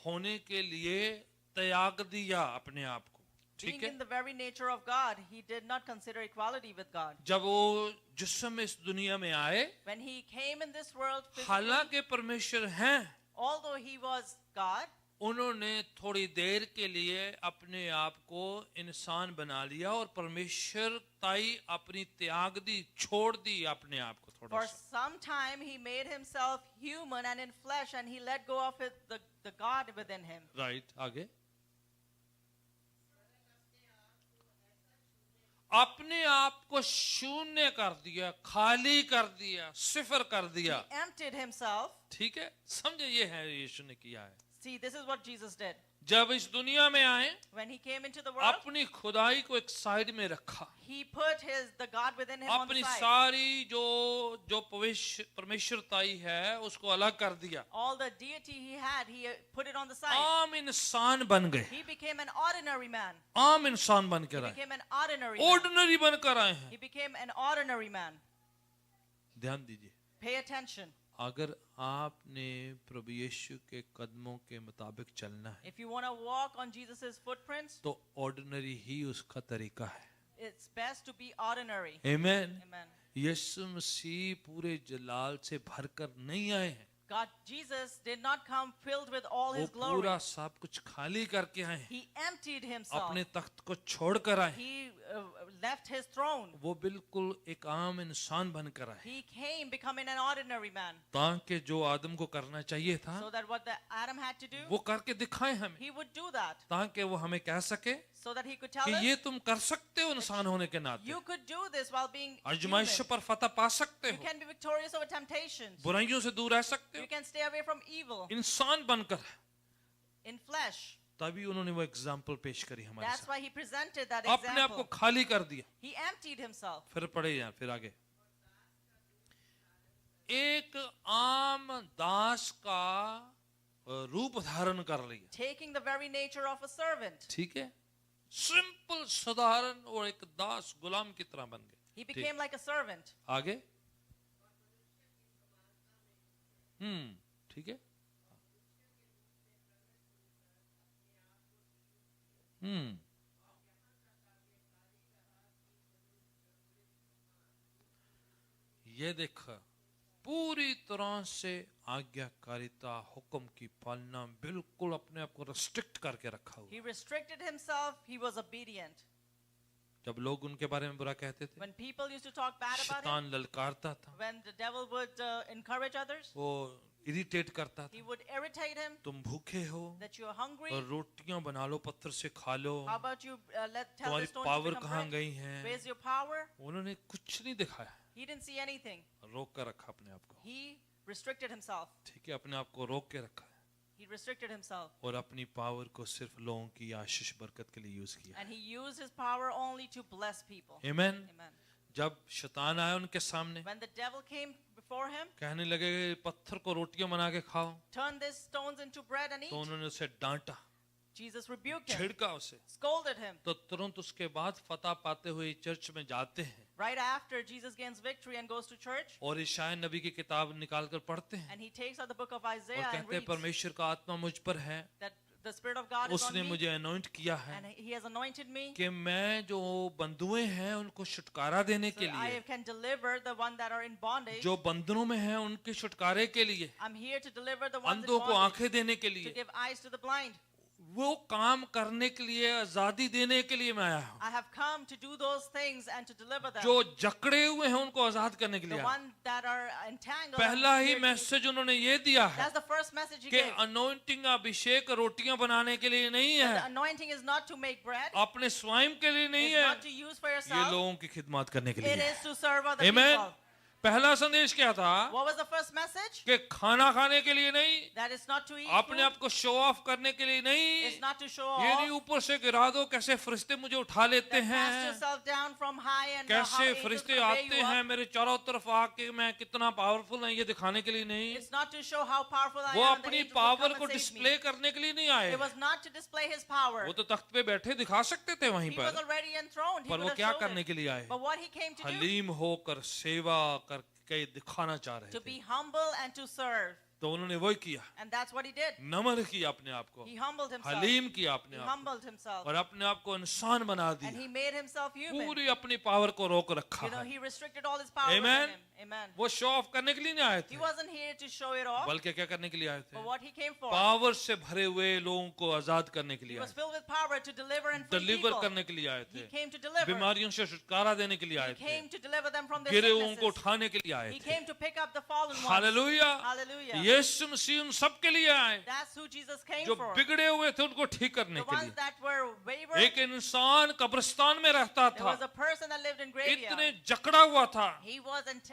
होने के लिए त्याग दिया अपने आप को, Being ठीक है। in the very nature of God, he did not consider equality with God. जब वो जिस्म में इस दुनिया में आए, When he came in this world physically, हालांकि परमेश्वर हैं, although he was God, उन्होंने थोड़ी देर के लिए अपने आप को इंसान बना लिया और परमेश्वर ताई अपनी त्याग दी, छोड़ दी अपने आप को थोड़ा for सा। some time he made himself human and in flesh, and he let go of the God within him. Right, आगे। अपने आप को शून्य कर दिया, खाली कर दिया, सिफर कर दिया, He emptied himself. ठीक है। समझे, ये है यीशु ने किया है। See, this is what Jesus did. जब इस दुनिया में आए, When he came into the world, अपनी खुदाई को एक साइड में रखा, he put the God within him on the अपनी side. सारी जो परमेश्वरताई है उसको अलग कर दिया, All the deity he had, he put it on the side. आम इंसान बन गए, He became an ordinary man. आम इंसान बन He कर आए, became an ordinary man. Ordinary बनकर आए हैं। He became an ordinary man. ध्यान दीजिए, Pay attention. अगर आपने प्रभु यीशु के कदमों के मुताबिक चलना है If you want to walk on Jesus' footprints, तो ऑर्डिनरी ही उसका तरीका है। it's best to be ordinary. आमीन। Amen. यीशु मसीह पूरे जलाल से भरकर नहीं आए हैं, God, Jesus did not come filled with all वो his glory. पूरा सब कुछ खाली करके आए हैं, He emptied himself. अपने तख्त को छोड़कर आए हैं। He left his throne. वो बिल्कुल एक आम इंसान बनकर आए, He came becoming an ordinary man. ताकि जो आदम को करना चाहिए था So that what the Adam had to do, वो करके दिखाए हमें, he would do that. ताकि वो हमें कह सके So that he could tell कि us, ये तुम कर सकते हो इंसान होने के नाते, you could do this while being आजमाइशों human. पर फतह पा सकते You हो, can be victorious over temptations. बुराइयों से दूर रह सकते You हो, can stay away from evil इंसान बनकर। in flesh. तभी उन्होंने वो एग्जाम्पल पेश करी हमारे That's साथ, why he presented that अपने आप को example. खाली कर दिया। He emptied himself. फिर पढ़े यार, फिर आगे। एक आम दास का रूप धारण कर लिया, Taking the very nature of a servant. ठीक है, सिंपल साधारण और एक दास गुलाम की तरह बन गए। He became like a servant. आगे, ठीक है। ये देख, पूरी तरह से आज्ञाकारिता, हुक्म की पालना, बिल्कुल अपने आप को रिस्ट्रिक्ट करके रखा हुआ। He restricted himself. He was obedient. जब लोग उनके बारे में बुरा कहते थे, When people used to talk bad about him, शैतान ललकारता था, when the devil would encourage others, वो इरिटेट करता he था, would irritate him तुम भूखे हो that you are hungry. और रोटियां बना लो, पत्थर से खा लो, How about you tell तुम्हारी the stones power to become कहाँ bread? गई है। Where's your power? उन्होंने कुछ नहीं दिखाया, He didn't see anything. रोक कर रखा अपने आप को। He restricted himself. ठीक है, अपने आप को रोक के रखा है He restricted himself. और अपनी पावर को सिर्फ लोगों की आशीष बरकत के लिए यूज किया। And he used his power only to bless people. आमीन। Amen. जब शैतान आया उनके सामने, When the devil came before him, कहने लगे पत्थर को रोटियां बना के खाओ, turn these stones into bread and तो eat. उन्होंने उसे डांटा, Jesus rebuked him, छिड़का उसे। scolded him. तो तुरंत उसके बाद फतह पाते हुए चर्च में जाते हैं Right after Jesus gains victory and goes to church, और ईशाया नबी की किताब निकाल कर पढ़ते हैं and he takes out the book of और Isaiah and कहते हैं reads परमेश्वर का आत्मा मुझ पर है, that the Spirit of God is on उसने me, मुझे अनॉइंट किया है and he has anointed me, कि मैं जो बंधुए हैं उनको छुटकारा देने so के I लिए, can deliver the one that are in bondage. जो बंधनों में हैं उनके छुटकारे के लिए, I'm here to deliver the ones in अंधों को bondage, आंखें देने के to लिए, give eyes to the blind. वो काम करने के लिए, आजादी देने के लिए मैं आया हूँ। I have come to do those things and to deliver them. जो जकड़े हुए हैं उनको आजाद करने के लिए The आया हूँ। one that are entangled. पहला I'm he here to- message उन्होंने ये दिया है That's the first message he कि gave. अनॉइंटिंग, अभिषेक रोटियां बनाने के लिए नहीं The है, anointing is not to make bread. अपने स्वयं के लिए नहीं It's है, not to use for ये yourself. लोगों की खिदमत करने के लिए It है। is to serve other Amen. people. पहला संदेश क्या था What was the first message? कि खाना खाने के लिए नहीं, That is not to eat अपने food. आप को शो ऑफ करने के लिए नहीं, It's not to show ये नहीं off. ऊपर से गिरा दो कैसे फरिश्ते मुझे उठा लेते That cast हैं, yourself down from high and how कैसे angels फरिश्ते convey आते you हैं up. मेरे चारों तरफ आके मैं कितना पावरफुल है ये दिखाने के लिए नहीं, It's not to show how powerful I वो am. and the अपनी angels will पावर come को and save डिस्प्ले me. करने के लिए नहीं आए, It was not to display his power. वो तो तख्त पे बैठे दिखा सकते थे वहीं He was पर, already enthroned. He पर would वो have क्या showed करने it. के लिए आए, But what he came to do, haleem होकर सेवा करके दिखाना चाह रहे to थे। be humble and to serve. तो उन्होंने वही किया, And that's what he did. नम्र किया अपने आप को, He humbled himself. हलीम किया अपने He आप humbled himself. को और अपने आप को इंसान बना And दिया, he made himself human. पूरी अपनी पावर को रोक रखा You know, है। he restricted all his power within Amen. him. Amen. वो शो ऑफ करने के लिए नहीं आए He थे, wasn't here to show it off, बल्कि क्या करने के लिए आए थे, but what he came for. Power से भरे हुए लोगों को आजाद करने के He लिए was आए, filled with power to deliver and free deliver people. करने के लिए आए He थे, came to deliver. बीमारियों से छुटकारा देने के लिए He आए थे, came to deliver them from their गिरे हुओं को sicknesses. उठाने के लिए आए He थे। came to pick up the fallen ones. Hallelujah. Hallelujah. यीशु मसीह उन सब के लिए आए That's who Jesus came जो for. बिगड़े हुए थे उनको ठीक करने The के ones लिए। that were wayward. एक इंसान कब्रिस्तान में रहता There था, was a person that lived in graveyard. इतने जकड़ा हुआ था, He wasn't.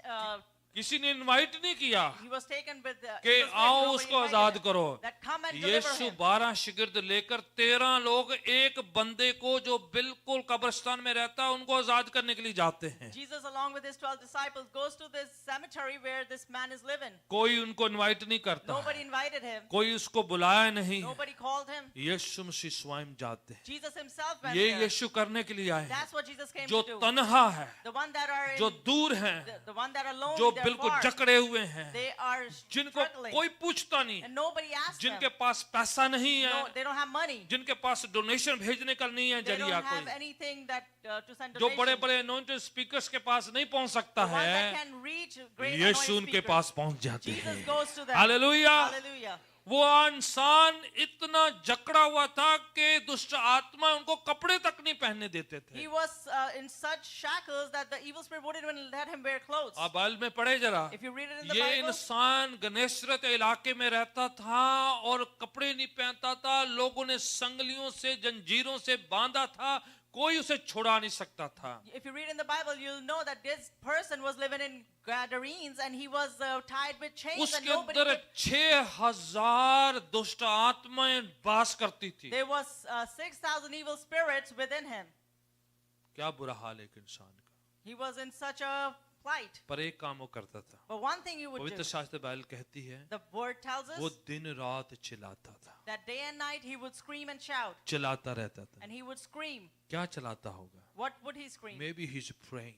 किसी ने इनवाइट नहीं किया He was taken with the. कि he was आओ taken, उसको nobody आजाद invited him. करो। That come and deliver Yeshu him. 12 शिगिर्द लेकर 13 लोग एक बंदे को जो बिल्कुल कब्रिस्तान में रहता है उनको आजाद करने के लिए जाते हैं। Jesus, along with his 12 disciples, goes to this cemetery where this man is living. कोई उनको इनवाइट नहीं करता, Nobody invited him. कोई उसको बुलाया नहीं, Nobody called him. यीशु मसीह स्वयं जाते हैं। Jesus himself went ये there. यीशु करने के लिए आए हैं, That's what Jesus came जो to do. तन्हा है, The one that are जो in, दूर हैं, the one that are lonely, जो they're बिल्कुल far. जकड़े हुए हैं, They are जिनको struggling. कोई पूछता नहीं, And nobody asked them. जिनके पास पैसा नहीं No, है, they don't have money. जिनके पास डोनेशन भेजने का नहीं है They don't जरिया have कोई, anything that to send जो बड़े donations. बड़े अनॉइंटेड स्पीकर्स के पास नहीं पहुंच सकता The one that है, can reach great Yeshu anointed उनके speakers. पास पहुंच जाते Jesus हैं। goes to them. Hallelujah. Hallelujah. वो इंसान इतना जकड़ा हुआ था कि दुष्ट आत्मा उनको कपड़े तक नहीं पहनने देते थे। He was in such shackles that the evil spirit wouldn't even let him wear clothes. आप बाइबल में पढ़े जरा, If you read it in the ये Bible, इंसान गनेसरत इलाके में रहता था और कपड़े नहीं पहनता था, लोगों ने संगलियों से जंजीरों से बांधा था, कोई उसे छुड़ा नहीं सकता था। if you read in the Bible, you'll know that this person was living in Gadarenes and he was tied with chains and उसके nobody अंदर could, 6,000 दुष्ट आत्माएं वास करती थी। there was 6,000 evil spirits within him. क्या बुरा हाल है एक इंसान का, He was in such a plight. पर एक काम वो करता था। But one thing he would पवित्र do, शास्त्र बाइबल कहती है the word tells वो us दिन रात चिल्लाता था, that day and night he would scream and shout. चिल्लाता रहता था। And he would scream. क्या चिल्लाता होगा? What would he scream? Maybe he's praying,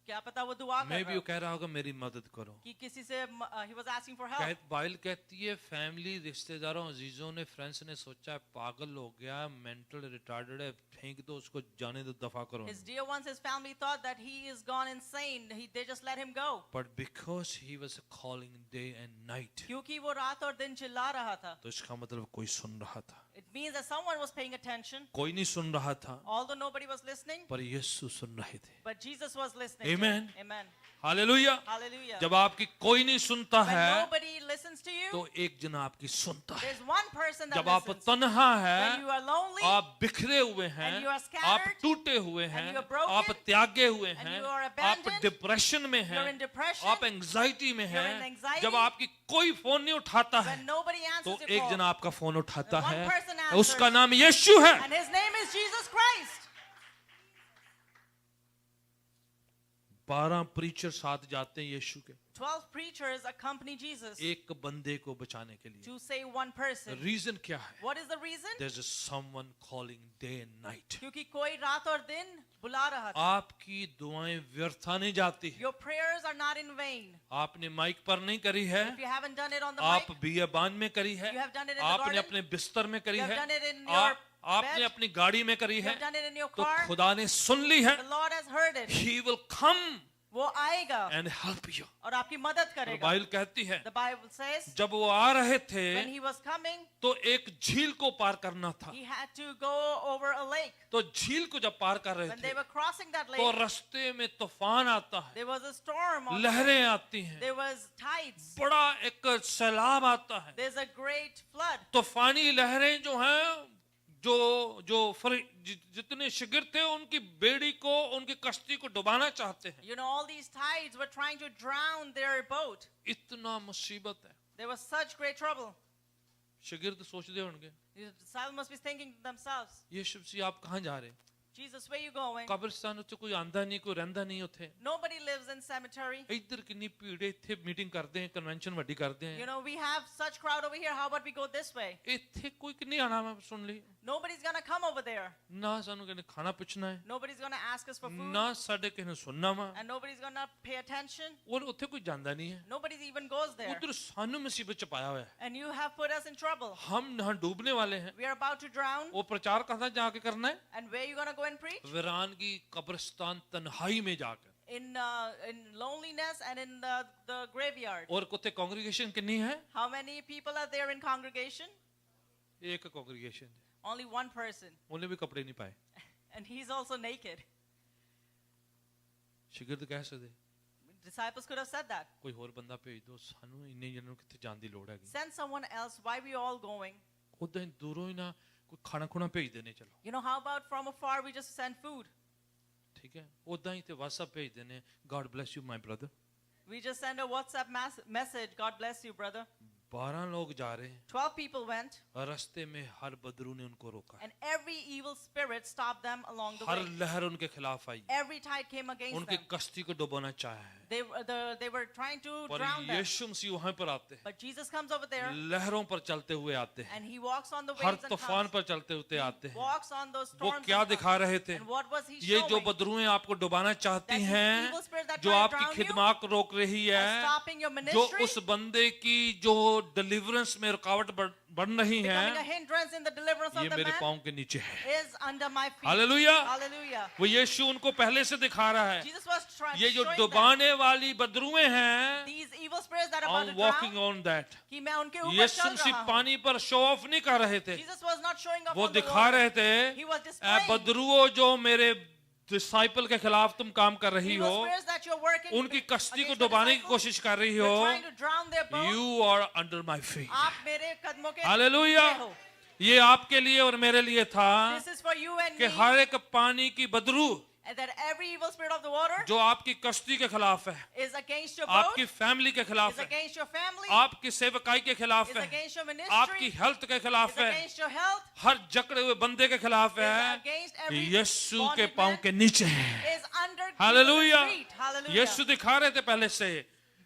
क्या पता वो दुआ मैं कर भी रहा वो हो कह रहा होगा मेरी मदद करो। कि किसी से he was asking for help. Bible कहती है फैमिली, रिश्तेदारों, अजीजों ने, फ्रेंड्स ने सोचा पागल हो गया, मेंटल रिटार्डेड है, फेंक दो उसको, जाने दो, दफा करो। His dear ones, his family thought that he is gone insane. They just let him go. But because he was calling day and night, क्योंकि वो रात और दिन चिल्ला रहा था. तो इसका मतलब कोई सुन रहा था। It means that someone was paying attention. कोई नहीं सुन रहा था, Although nobody was listening, पर यीशु सुन रहे थे। but Jesus was listening. Amen. Amen. Hallelujah. Hallelujah. जब आपकी कोई नहीं सुनता When है nobody listens to you, तो एक जन आपकी सुनता है। there's one person that जब आप listens. तन्हा है, When you are lonely, आप बिखरे हुए हैं, and you are आप scattered, टूटे हुए हैं, and you are broken, आप त्यागे हुए and हैं, you are आप abandoned, डिप्रेशन में you're in हैं, depression, आप एंजाइटी में you're हैं, in anxiety, जब आपकी कोई फोन नहीं उठाता है when nobody तो answers your एक call, जन आपका फोन उठाता and one है, person answers, उसका नाम यीशु है। and his name is Jesus Christ. 12 preacher साथ जाते हैं यीशु के, 12 preachers accompany Jesus एक बंदे को बचाने के लिए। to save one person. Reason क्या है? What is the reason? There's someone calling day and night. क्योंकि कोई रात और दिन बुला रहा था. आपकी दुआएं व्यर्था नहीं जाती। Your prayers are not in vain. आपने माइक पर नहीं करी है, If you haven't done it on the आप mic, बियाबान में करी है, you have done it in the आपने garden, अपने बिस्तर में करी you have है, done it in your आपने bed, अपनी गाड़ी में करी you है, have done it in your तो car, खुदा ने सुन ली है। the Lord has heard it. He will come वो आएगा and help you. और आपकी मदद करेगा. बाइबल कहती है The Bible says जब वो आ रहे when थे he was coming, तो एक झील को पार करना था। he had to go over a lake. तो झील को जब पार कर रहे When थे they were crossing that तो lake, रास्ते में तूफान आता है, there was a storm. On the लहरें way. आती हैं, There was tides. बड़ा एक सैलाब आता है। There's a great flood. तूफानी लहरें जो हैं, जितने शिगिर थे उनकी बेड़ी को, उनकी कश्ती को डुबाना चाहते हैं। You know, all these tides were trying to drown their boat. इतना मुसीबत है। There was such great trouble. शिगिर तो सोचते होंगे The disciples must be thinking to themselves, यीशु मसीह आप कहाँ जा रहे हैं? Jesus, where you going? कब्रिस्तान उत्ते कोई आंदा नहीं, कोई रहंदा नहीं उत्थे। Nobody lives in cemetery. इधर कितनी भीड़ है, इत्थे मीटिंग करते हैं, कन्वेंशन वड्डी करते You हैं। know, we have such crowd over here. How about we go this way? इत्थे कोई नहीं आना, मैं सुन ली। Nobody's gonna come over there. ना सानू कहने खाना पूछना है, Nobody's gonna ask us for food. ना साडे किसी ने सुनना वा, And nobody's gonna pay attention. और उत्थे कोई जांदा नहीं है। Nobody even goes there. उधर सानू मुसीबत च पाया हुआ है। And you have put us in trouble. हम यहाँ डूबने वाले हैं। We are about to drown. वो प्रचार कहाँ जाके करना है? And where are you gonna go and preach? वीरान की कब्रिस्तान तन्हाई में जाकर। In loneliness and in the graveyard. और कुत्ते कांग्रेगेशन कितनी है? How many people are there in congregation? एक कांग्रेगेशन, Only one person. उन्हें भी कपड़े नहीं पाए। And he's also naked. शिगिर्द कह सकते Disciples could have said that. कोई और बंदा भेज दो, सानू इन्ने जनों कितने जान दी लोड़ हैगी। Send someone else. Why we all going? उधर ही दूरों ही ना कोई खाना खुना भेज देने चलो, You know, how about from afar we just send food? ठीक है? उधर ही ते व्हाट्सएप भेज देने, God bless you my brother। We just send a WhatsApp message. God bless you, brother. 12 लोग जा रहे हैं, 12 people went, रास्ते में हर बदरू ने उनको रोका, and every evil spirit stopped them along the her way. लहर उनके खिलाफ आई, Every tide came against उनकी them. कश्ती को डुबाना चाहा है। They were trying to पर drown them. यीशु मसीह वहां पर आते हैं, But Jesus comes over there, लहरों पर चलते हुए आते हैं, and he walks on the her waves and तूफान comes. पर चलते हुए आते हैं। Walks on those वो storms. क्या and दिखा comes. रहे थे? And what was he ये जो showing? बदरूएं आपको डुबाना चाहती That these हैं, evil spirits that जो try to आपकी drown you खिदमत को रोक रही are है, stopping your जो ministry, उस बंदे की जो डिलीवरेंस में रुकावट बन रही becoming a है, hindrance in the deliverance ये of the मेरे man, पाँव के नीचे है। is under my feet. Hallelujah. Hallelujah. वो yीशु उनको पहले से दिखा रहा है, Jesus was trying ये जो showing them डुबाने वाली बदरूएं हैं, these evil spirits that are I'm about to walking drown, on that। कि मैं उनके ऊपर यीशु चल मसीह रहा हूँ. पानी पर शो ऑफ नहीं कर रहे थे, Jesus was not showing off वो on the दिखा water. रहे थे, He was "ऐ displaying. बदरूओं जो मेरे डिसाइपल के खिलाफ तुम काम कर रही Evil हो, spirits that you're working उनकी कश्ती को against the डुबाने की disciples, कोशिश कर रही you're हो, trying to drown their boat. you are under my feet। आप मेरे कदमों के हालेलुया। नीचे हो. ये आपके लिए और मेरे लिए था This is for you and कि me. हर एक पानी की Badru And that every evil spirit of the water जो आपकी कश्ती के खिलाफ है, is against your boat, आपकी फैमिली के खिलाफ is है, against your family, आपकी सेवकाई के खिलाफ is है, against your आपकी ministry, हेल्थ के is खिलाफ है, against your health, हर जकड़े हुए बंदे के खिलाफ is है, against every यीशु के bonded पांव man, के नीचे है। is under hallelujah. Jesus' feet. Hallelujah. यीशु दिखा रहे थे पहले से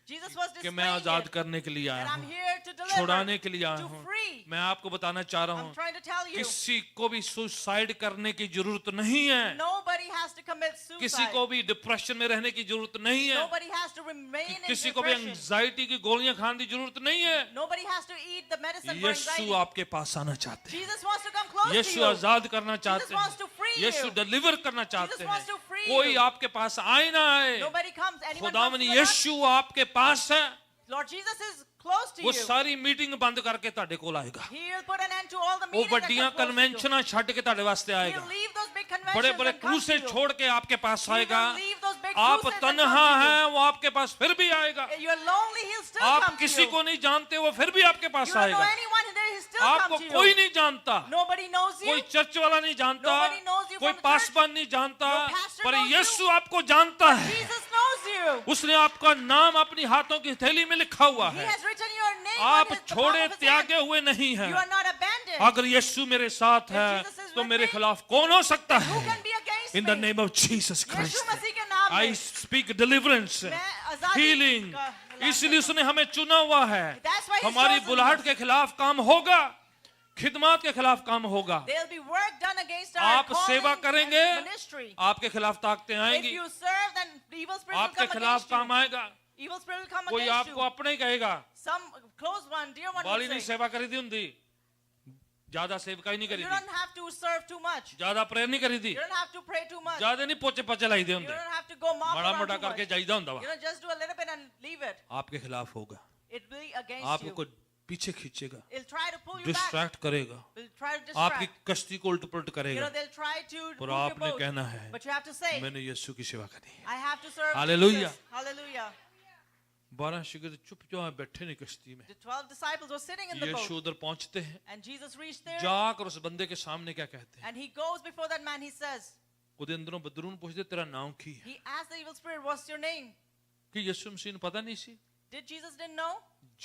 Jesus was कि मैं displaying आजाद it. करने के लिए आया And I'm हूँ, here to deliver, छुड़ाने के लिए आया to हूँ। free. मैं आपको बताना चाह रहा I'm हूँ, trying to tell you, किसी को भी सुसाइड करने की जरूरत नहीं है। nobody has to commit किसी suicide. को भी डिप्रेशन में रहने की जरूरत नहीं है, Nobody has to remain in किसी को भी depression. एंजाइटी की गोलियां खाने की जरूरत नहीं है। Nobody has to eat the medicine for Yeshu anxiety. आपके पास आना चाहते हैं, Jesus wants to come close to Yeshu you. आजाद करना चाहते wants to हैं, free यीशु you. डिलीवर करना चाहते Jesus wants हैं। to free कोई you. आपके पास आए ना आए, Nobody comes. Anyone comes खुदावन to the Lord? यीशु आपके पास है, Lord Jesus is close to वो you. सारी मीटिंग बंद करके ਤੁਹਾਡੇ ਕੋਲ ਆਏਗਾ। He will put an end to all the वो meetings that ਵੱਡੀਆਂ come close to you. ਕਨਵੈਨਸ਼ਨਾਂ ਛੱਡ के ਤੁਹਾਡੇ ਵਾਸਤੇ He'll आएगा, leave those big conventions बड़े बड़े and come to क्रूसे you. छोड़ के आपके पास He will आएगा। leave those big आप cruces and तन्हा come to you. हैं, वो आपके पास फिर भी आएगा। You're lonely, he'll still आप come to किसी you. को नहीं जानते, वो फिर भी आपके पास You don't know आएगा। anyone there, he'll still आपको come to you. कोई नहीं जानता, Nobody knows you. कोई चर्च वाला नहीं जानता, Nobody knows you कोई from the पासवान नहीं जानता, No pastor पर knows you. यीशु आपको जानता है। Jesus knows you. उसने आपका नाम अपनी हाथों की थैली में लिखा हुआ He है। has written your name आप on the palm छोड़े of his hand. त्यागे हुए नहीं हैं। You are not abandoned. अगर यीशु मेरे साथ है Jesus is तो with मेरे me, खिलाफ कौन हो सकता Who है? can be against in the me? Name of Jesus Yishu Christ मसीह के नाम आई में स्पीक डिलीवरेंस, मैं आजादी हीलिंग। का ऐलान इसलिए उसने हमें चुना हुआ है। That's why he's हमारी chosen बुलाहट us. के खिलाफ काम होगा, खिदमत के खिलाफ काम होगा। There'll be work done against our आप सेवा calling करेंगे, and ministry. आपके खिलाफ ताकतें If आएंगी, you serve, then the evil spirit will आपके come खिलाफ against काम you. आएगा। Evil spirit will come कोई against आपको you. अपने ही कहेगा, Some close one, dear one Bali will नहीं say, सेवा करी थी हुंदी, ज्यादा सेवकाई नहीं करी you थी, don't have to serve too much. ज्यादा प्रेयर नहीं करी थी, You don't have to pray too much. ज्यादा नहीं पोचे पचे लाई दे You हुंदे, don't have to go mop बड़ा around मोटा too much. करके जाइदा हुंदा वा। You know, just do a little bit and leave it. आपके खिलाफ होगा, It will be against आपको you. पीछे खींचेगा, It'll try to pull you back. Distract करेगा, Will try to आपकी distract. कश्ती को उल्ट पुलट You करेगा। know, they'll try to और move your आपने boat. कहना है, But you have to say, मैंने यीशु की सेवा करनी है। I have to serve Hallelujah. Jesus. Hallelujah. 12 शिगिर्द चुपचाप बैठे नहीं कश्ती में, The 12 disciples were sitting in the Yeshu boat. उधर पहुंचते हैं, And Jesus reached there. जाकर उस बंदे के सामने क्या कहते हैं? And he goes before that man. He says, ਉਹਦੇ ਅੰਦਰੋਂ ਬਦਰੂ ਨੂੰ ਪੁੱਛਦੇ ਤੇਰਾ ਨਾਮ ਕੀ ਹੈ? he asked the evil spirit, what's your name? ਕਿ ਯਿਸੂ ਮਸੀਹ ਨੂੰ ਪਤਾ ਨਹੀਂ ਸੀ, Did Jesus didn't know?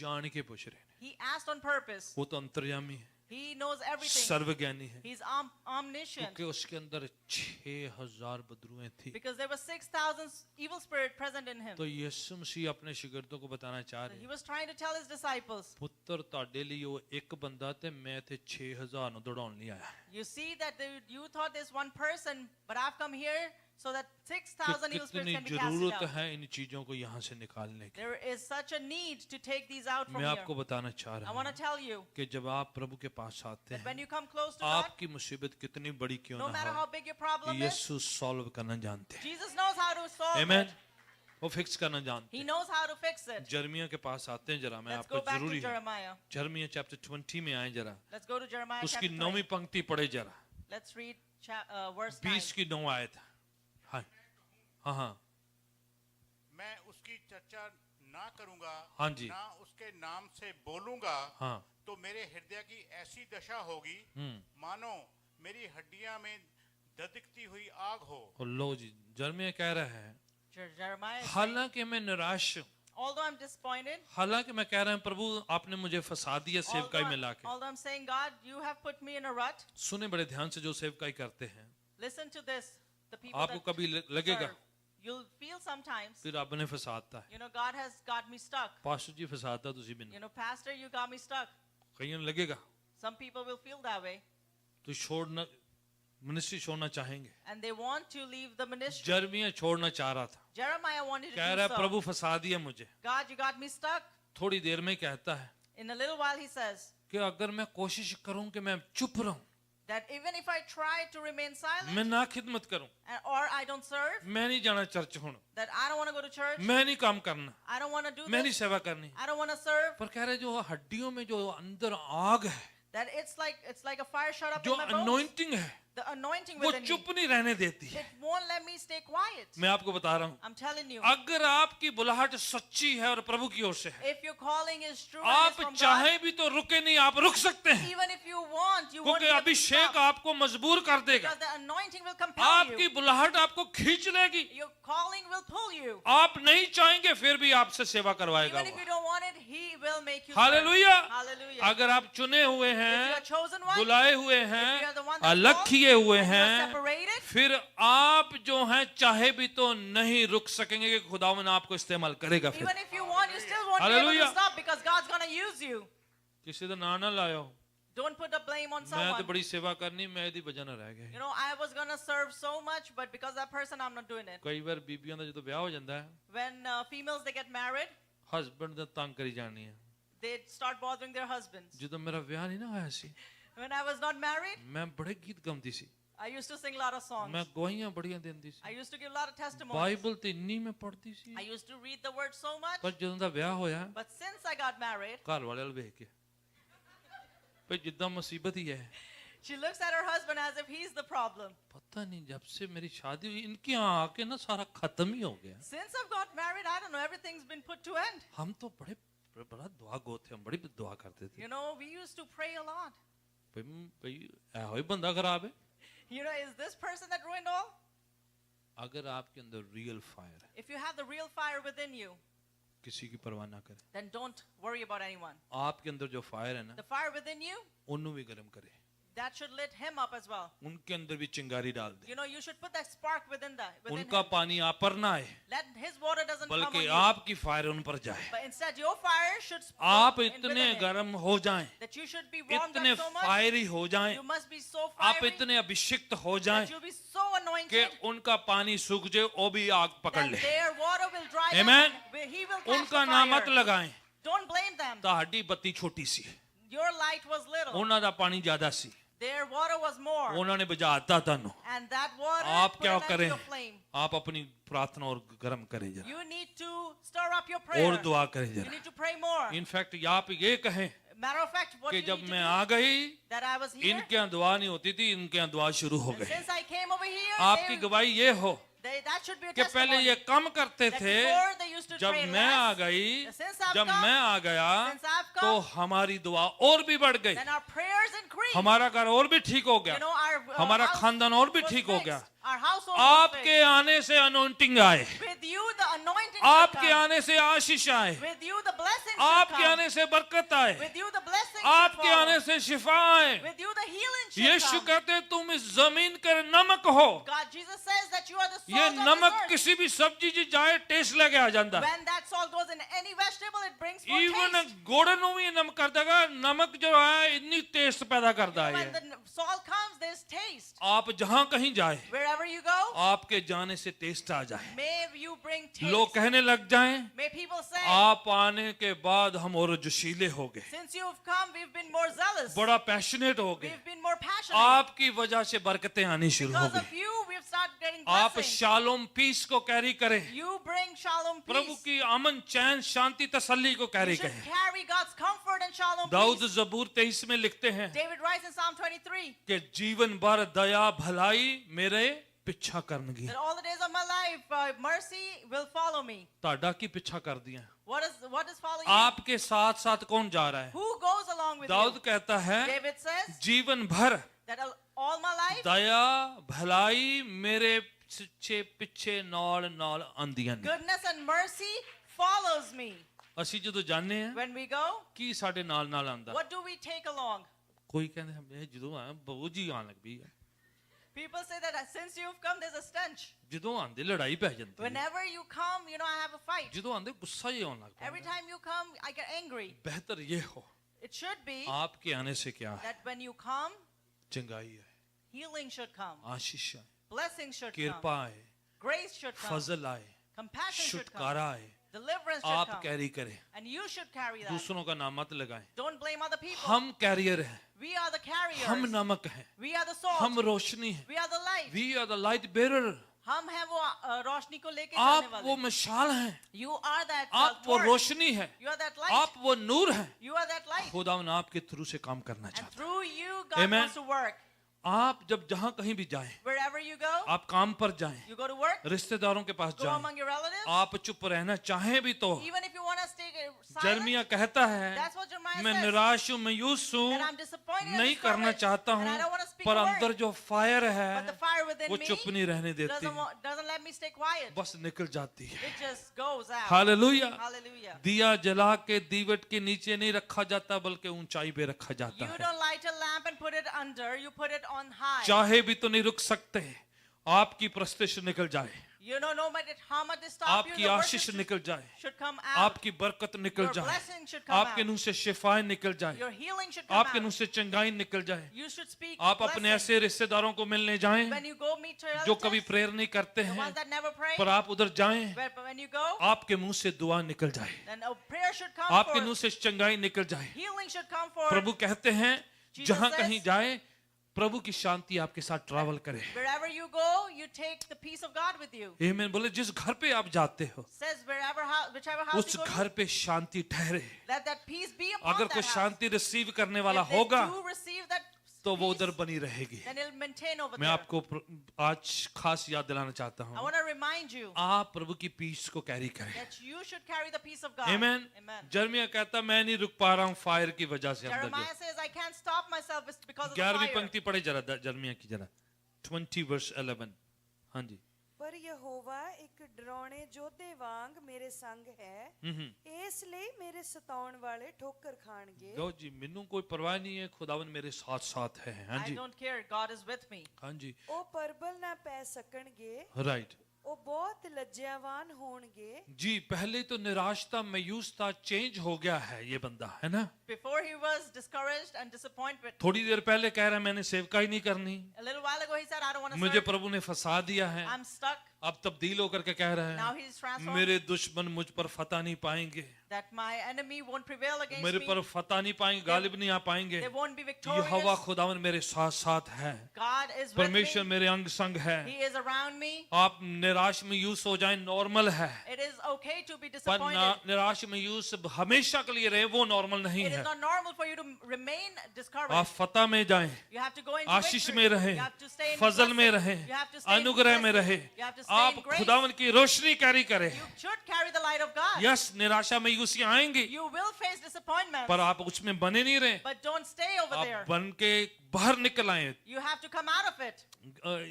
ਜਾਣ ਕੇ ਪੁੱਛ ਰਹੇ ਨੇ। He asked on purpose. वो तो अंतर्यामी है, He knows everything. सर्वज्ञानी है, He's omniscient. क्योंकि उसके अंदर 6000 बदरुएं थी। Because there were 6,000 evil spirit present in him. तो यीशु मसीह अपने शिगिर्दों को बताना चाह So रहे he हैं, was trying to tell his disciples, ਪੁੱਤਰ ਤੁਹਾਡੇ ਲਈ ਉਹ ਇੱਕ ਬੰਦਾ ਤੇ ਮੈਂ ਇੱਥੇ 6000 ਨੂੰ ਦੌੜਾਉਣ ਨਹੀਂ ਆਇਆ। you see that you thought there's one person, but I've come here so that कि 6,000 evil spirits कितनी can be casted जरूरत out. है इन चीजों को यहाँ से निकालने की। There is such a need to take these out from मैं here. आपको बताना चाह I रहा want to हूँ tell you कि जब आप प्रभु के पास आते that when हैं, you come close to God, आपकी मुसीबत कितनी बड़ी क्यों no ना matter हो, how big your problem is, Yeshu solve करना जानते हैं। Jesus knows how to solve आमेन, it. वो फिक्स करना जानते He हैं। knows how to fix it. जर्मिया के पास आते हैं जरा, मैं Let's आपको go back to जरूरी है Jeremiah. जर्मिया चैप्टर 20 में आए जरा, Let's go to Jeremiah उसकी chapter 9वीं 20. पंक्ति पढ़े जरा, Let's read verse 9. 20 की 9 आयत। हाँ हाँ हाँ मैं उसकी चर्चा ना करूंगा, हाँ जी। ना उसके नाम से बोलूंगा, हाँ तो मेरे हृदय की ऐसी दशा होगी मानो मेरी हड्डियां में धधकती हुई आग हो। और लो जी, जर्मिया कह रहा है, Jeremiah is saying, हालांकि मैं निराश हूं, although I'm disappointed, हालांकि मैं कह रहा हूं प्रभु आपने मुझे फंसा दिया सेवकाई में लाके। although I'm saying, God, you have put me in a rut. सुने बड़े ध्यान से जो सेवकाई करते हैं, Listen to this. The people आपको that कभी लगेगा serve. You'll feel sometimes, फिर रब ने फंसाता है, you know, God has got me stuck. Pastor ji फंसाता तुझी भी You नहीं, know, Pastor, you got me stuck. कईयों ने लगेगा Some people will feel that way. तो छोड़ना, मिनिस्ट्री छोड़ना चाहेंगे। And they want to leave the ministry. जर्मिया छोड़ना चाह रहा था, Jeremiah wanted to कह do रहा है so. प्रभु फंसा दिया मुझे। God, you got me stuck. थोड़ी देर में कहता है In a little while, he says कि अगर मैं कोशिश करूं कि मैं चुप रहूं, that even if I try to remain silent मैं ना खिदमत करूं, or I don't serve, मैं नहीं जाना चर्च हूं, that I don't want to go to church, मैं नहीं काम करना, I don't want to do मैं नहीं this, सेवा करनी, I don't want to serve, पर कह रहे जो हड्डियों में जो अंदर आग है, that it's like a fire shut up जो in my bones. अनोइंटिंग है, The anointing वो within me, चुप नहीं रहने देती है। it won't let me stay quiet. मैं आपको बता रहा हूं, I'm telling you, अगर आपकी बुलाहट सच्ची है और प्रभु की ओर से है, if your calling is true and आप it's from God, चाहे भी तो रुके नहीं, आप रुक सकते हैं, even if you want, you won't क्योंकि be able to Abhishek stop, आपको मजबूर कर देगा, because the anointing will compel आपकी you. बुलाहट आपको खींच लेगी, Your calling will pull you. आप नहीं चाहेंगे फिर भी आपसे सेवा करवाएगा Even if you वो। don't want it, He will make you serve. Hallelujah. Hallelujah. अगर आप चुने हुए If you हैं, are chosen one, बुलाए हुए if you हैं, are the one that's अलग called, किए हुए and you are हैं, separated, फिर आप जो हैं चाहे भी तो नहीं रुक सकेंगे कि खुदावन आपको इस्तेमाल करेगा। फिर even if you want, you still won't be able Hallelujah. to stop because God's going to use you. किसी का नाम ना लायो, Don't put the blame on मैं तो someone. बड़ी सेवा करनी, मैं ਇਹਦੀ ਵਜ੍ਹਾ ਨਾਲ ਰਹਿ You ਗਿਆ। know, I was gonna serve so much, but because that person, I'm not doing it. ਕਈ ਵਾਰ ਬੀਬੀਆਂ ਦਾ ਜਦੋਂ ਵਿਆਹ ਹੋ ਜਾਂਦਾ ਹੈ, When females they get married, husband ਦਾ ਤੰਗ ਕਰੀ ਜਾਣੀ ਹੈ। they start bothering their husbands. ਜਦੋਂ ਮੇਰਾ ਵਿਆਹ ਨਹੀਂ ਨਾ ਹੋਇਆ ਸੀ, When I was not married, ਮੈਂ ਬੜੇ ਗੀਤ ਗਾਉਂਦੀ ਸੀ, I used to sing a lot of songs. ਮੈਂ ਗਵਾਹੀਆਂ ਬੜੀਆਂ ਦਿੰਦੀ ਸੀ, I used to give a lot of testimonies. Bible ਤੇ ਇੰਨੀ ਮੈਂ ਪੜ੍ਹਦੀ ਸੀ। I used to read the word so much. ਪਰ ਜਦੋਂ ਦਾ ਵਿਆਹ ਹੋਇਆ, But since I got married, ਘਰ ਵਾਲੇ ਵੱਲ ਵੇਖ ਕੇ ਭਈ ਜਿੱਦਾਂ ਮੁਸੀਬਤ ਹੀ ਹੈ। she looks at her husband as if he's the problem. पता नहीं जब से मेरी शादी हुई इनके यहाँ आके ना सारा खत्म ही हो गया। Since I've got married, I don't know, everything's been put to end. हम तो बड़ा दुआ गो थे, हम बड़ी दुआ करते थे। You know, we used to pray a lot. भाई ऐहो ही बंदा खराब है। You know, is this person that ruined all? अगर आपके अंदर रियल फायर है, If you have the real fire within you, किसी की परवाह ना करे। then don't worry about anyone. आपके अंदर जो फायर है ना, The fire within you, उन्हें भी गर्म करे, that should lit him up as well. उनके अंदर भी चिंगारी डाल दे। You know, you should put that spark within उनका him. पानी आप पर ना आए, Let his water doesn't come on बल्कि you. आपकी फायर उन पर जाए। But instead, your fire should आप in इतने within him. गर्म हो जाएं, That you should be warmed इतने up so much. फायरी हो जाएं, You must be so आप fiery इतने अभिषिक्त हो जाएं that you'll be so कि anointed उनका पानी सूख जाए, वो भी आग पकड़ that ले। their water will dry up. Amen. And he will catch उनका the नाम मत fire. लगाएं, Don't blame them. ਤੁਹਾਡੀ ਬੱਤੀ ਛੋਟੀ ਸੀ, Your light was little. ਉਹਨਾਂ ਦਾ ਪਾਣੀ ਜ਼ਿਆਦਾ ਸੀ, Their water was more. ਉਹਨਾਂ ਨੇ बुझा ਦਿੱਤਾ ਤੁਹਾਨੂੰ। And that water आप put क्या an end करें? to your flame. आप अपनी प्रार्थना और गर्म करें जरा, You need to stir up your prayer. और दुआ करें You जरा। need to pray more. In fact आप ये कहें Matter of fact, what कि you जब need to मैं do, आ गई, that I was here. इनके यहाँ दुआ नहीं होती थी, इनके यहाँ दुआ शुरू हो And गई। since I came over here, आपकी गवाही ये हो that should be a कि पहले testimony. ये कम करते That थे, before they used to जब pray मैं आ less, गई, since I've जब come, मैं आ गया since I've तो come, हमारी दुआ और भी बढ़ गई, then our prayers increased. हमारा घर और भी ठीक हो गया, You know, our हमारा house खानदान और भी was ठीक हो fixed. गया। Our household was आपके fixed. आने से अनोइंटिंग आए, With you, the anointing आपके should come. आने से आशीष आए, With you, the blessing should आपके come. आने से बरकत आए, With you, the blessing आपके should आने follow. से शिफा आए। With you, the healing should Yeshu come. कहते तुम इस जमीन के नमक हो। God, Jesus says that you are the ये salt of नमक this earth. किसी भी सब्जी जी जाए टेस्ट लेके आ जाता है। When that salt goes in any vegetable, it brings more even taste. गुड़ ਨੂੰ ਵੀ ਨਮਕ ਕਰ ਦੇਗਾ, ਨਮਕ ਜੋ है इतनी टेस्ट पैदा करता है। When the salt comes, there's taste. आप जहां कहीं जाए, Wherever you go, आपके जाने से टेस्ट आ जाए, may you bring taste. लोग कहने लग जाएं, May people say, आप आने के बाद हम और जोशीले हो गए, since you've come, we've been more zealous. बड़ा पैशनेट हो गए। We've been more passionate. आपकी वजह से बरकतें आनी शुरू हो Because of गई। you, we've started getting आप blessings. शालोम पीस को कैरी करें, You bring shalom प्रभु peace. की अमन चैन शांति तसल्ली को You कैरी should करें। carry God's comfort and shalom Daud peace. Zabur 23 में लिखते हैं David writes in Psalm 23 कि जीवन भर दया भलाई मेरे पिछा करनगी। that all the days of my life, mercy will follow me. ਤੁਹਾਡਾ ਕੀ ਪਿੱਛਾ ਕਰਦੀਆਂ? What is following आपके साथ साथ कौन जा रहा you? है? Who goes along with Dawood you? कहता है David says जीवन भर that all my life, दया भलाई मेरे पिछे पिछे नाल नाल आंदियां ने। goodness and mercy follows me. ਅਸੀਂ ਜਦੋਂ ਜਾਂਦੇ ਹਾਂ When we go, ਕੀ ਸਾਡੇ ਨਾਲ ਨਾਲ ਆਂਦਾ? what do we take along? ਕੋਈ ਕਹਿੰਦੇ ਹਮੇ ਜਦੋਂ ਆ ਬਹੁਤ ਜੀ ਆਣ ਲੱਗ ਪਈ ਹੈ, People say that since you've come, there's a stench. ਜਦੋਂ ਆਂਦੇ ਲੜਾਈ ਪੈ ਜਾਂਦੀ ਹੈ, Whenever you come, you know, I have a fight. ਜਦੋਂ ਆਂਦੇ ਗੁੱਸਾ ਹੀ ਆਉਣ ਲੱਗ Every ਪੈਂਦਾ। time you come, I get angry. बेहतर ये हो It should be आपके आने से क्या है? that when you come, चंगाई है, healing should come, आशीष है, blessings should कृपा come, है, grace should come, फजल आए, compassion should come, छुटकारा आए, deliverance should आप come. कैरी करें, And you should carry that. दूसरों का नाम मत लगाएं। Don't blame other people. हम कैरियर हैं, We are the carriers. हम नमक हैं, We are the salt. हम रोशनी हैं, We are the light. We are the light bearer. हम हैं वो रोशनी को लेके आप चलने वो वाले. मिसाल हैं, You are that आप वो torch. रोशनी है, You are that light. आप वो नूर हैं। You are that light. खुदावन आपके थ्रू से काम करना And चाहता है। through you, God Amen. wants to work. आप जब जहां कहीं भी जाएं, Wherever you go, आप काम पर जाएं, you go to work, रिश्तेदारों के पास go जाएं, among your relatives. आप चुप रहना चाहें भी तो Even if you want to stay silent, जर्मिया कहता है that's what Jeremiah मैं says. निराश हूँ, मायूस That हूँ, I'm disappointed and नहीं करना discouraged, चाहता and I don't want to हूँ, speak पर a अंदर word. जो फायर But है the fire within वो me चुप नहीं रहने देती, doesn't let me stay quiet. बस निकल जाती है। It just goes out. Hallelujah. Hallelujah. दिया जला के दीवट के नीचे नहीं रखा जाता, बल्कि ऊंचाई पे रखा जाता You है। don't light a lamp and put it under, you put it on high. चाहे भी तो नहीं रुक सकते, आपकी प्रस्तिश निकल जाए। You know, no matter how much they stop you, आपकी the आशीष worship निकल जाए, should come out. आपकी बरकत निकल Your जाए, blessing should come आपके out. मुंह से शिफाएं निकल जाए, Your healing should come आपके out. मुंह से चंगाई निकल जाए। You should speak आप अपने blessing. ऐसे रिश्तेदारों को मिलने जाएं When you go meet your जो कभी relatives, प्रेयर नहीं करते the हैं, ones that never pray, पर आप उधर जाएं, but when you go, आपके मुंह से दुआ निकल जाए, then a prayer should come आपके मुंह forth. से चंगाई निकल जाए। Healing should come forth. प्रभु कहते हैं Jesus जहां says, कहीं जाए प्रभु की शांति आपके साथ ट्रैवल करे। Wherever you go, you take the peace of God with you. आमीन बोले जिस घर पे आप जाते हो Says whichever house उस you go घर to, पे शांति ठहरे। let that peace be upon अगर that कोई house. शांति रिसीव करने वाला If they होगा do receive that तो वो peace, उधर बनी रहेगी। then it'll maintain over मैं there. आपको आज खास याद दिलाना चाहता I हूँ, want to remind you आप प्रभु की पीस को कैरी करें। that you should carry the peace of God. आमीन। Amen. जर्मिया कहता मैं नहीं रुक पा रहा हूँ फायर की वजह से अंदर। Jeremiah says, I can't stop myself because of the 11वीं fire. पंक्ति पढ़े जरा जर्मिया की जरा 20 वर्स 11। हाँ जी। पर यहोवा एक डरावने जोधे वांग मेरे संग है, इस ਲਈ ਮੇਰੇ ਸਤਾਉਣ ਵਾਲੇ ਠੋਕਰ ਖਾਣਗੇ। लो जी ਮੈਨੂੰ कोई परवाह नहीं है, खुदावन मेरे साथ साथ है। हाँ I ji, don't care. God is with me. हाँ जी, ਉਹ ਪਰਬਲ ਨਾ ਪੈ ਸਕਣਗੇ, राइट ਉਹ ਬਹੁਤ ਲੱਜਿਆਵਾਨ होणगे। जी। पहले तो निराश था, मायूस था, चेंज हो गया है ये बंदा, है ना। Before he was discouraged and disappointed. थोड़ी देर पहले कह रहा है मैंने सेवकाई नहीं करनी, A little while ago he said, I don't want to मुझे serve. प्रभु ने फंसा दिया है। I'm stuck. अब तब्दील होकर के कह रहा Now है he's transformed. मेरे दुश्मन मुझ पर फतह नहीं पाएंगे, That my enemy won't prevail against मेरे me. पर फतह नहीं पाएंगे, गालिब नहीं आ पाएंगे। They won't be Jehovah victorious. खुदावन मेरे साथ साथ है, God is with परमेश्वर me. मेरे अंग संग है। He is around me. आप निराश मायूस हो जाए नॉर्मल है, It is okay to be पर disappointed. निराश मायूस हमेशा के लिए रहे वो नॉर्मल नहीं It is है। not normal for you to remain आप discouraged. फतह में जाएं, You have to go into Ashish victory. में रहे, You have to stay in फजल में blessing. रहे, You have to stay in अनुग्रह में blessing. रहे। You have to stay आप in grace. खुदावन की रोशनी कैरी करें। You should carry the light of God. Yes, निराशा मायूसी आएंगी, You will face disappointment, पर आप उसमें बने नहीं रहे, but don't stay over आप there. बन के बाहर निकल आए। You have to come out of it.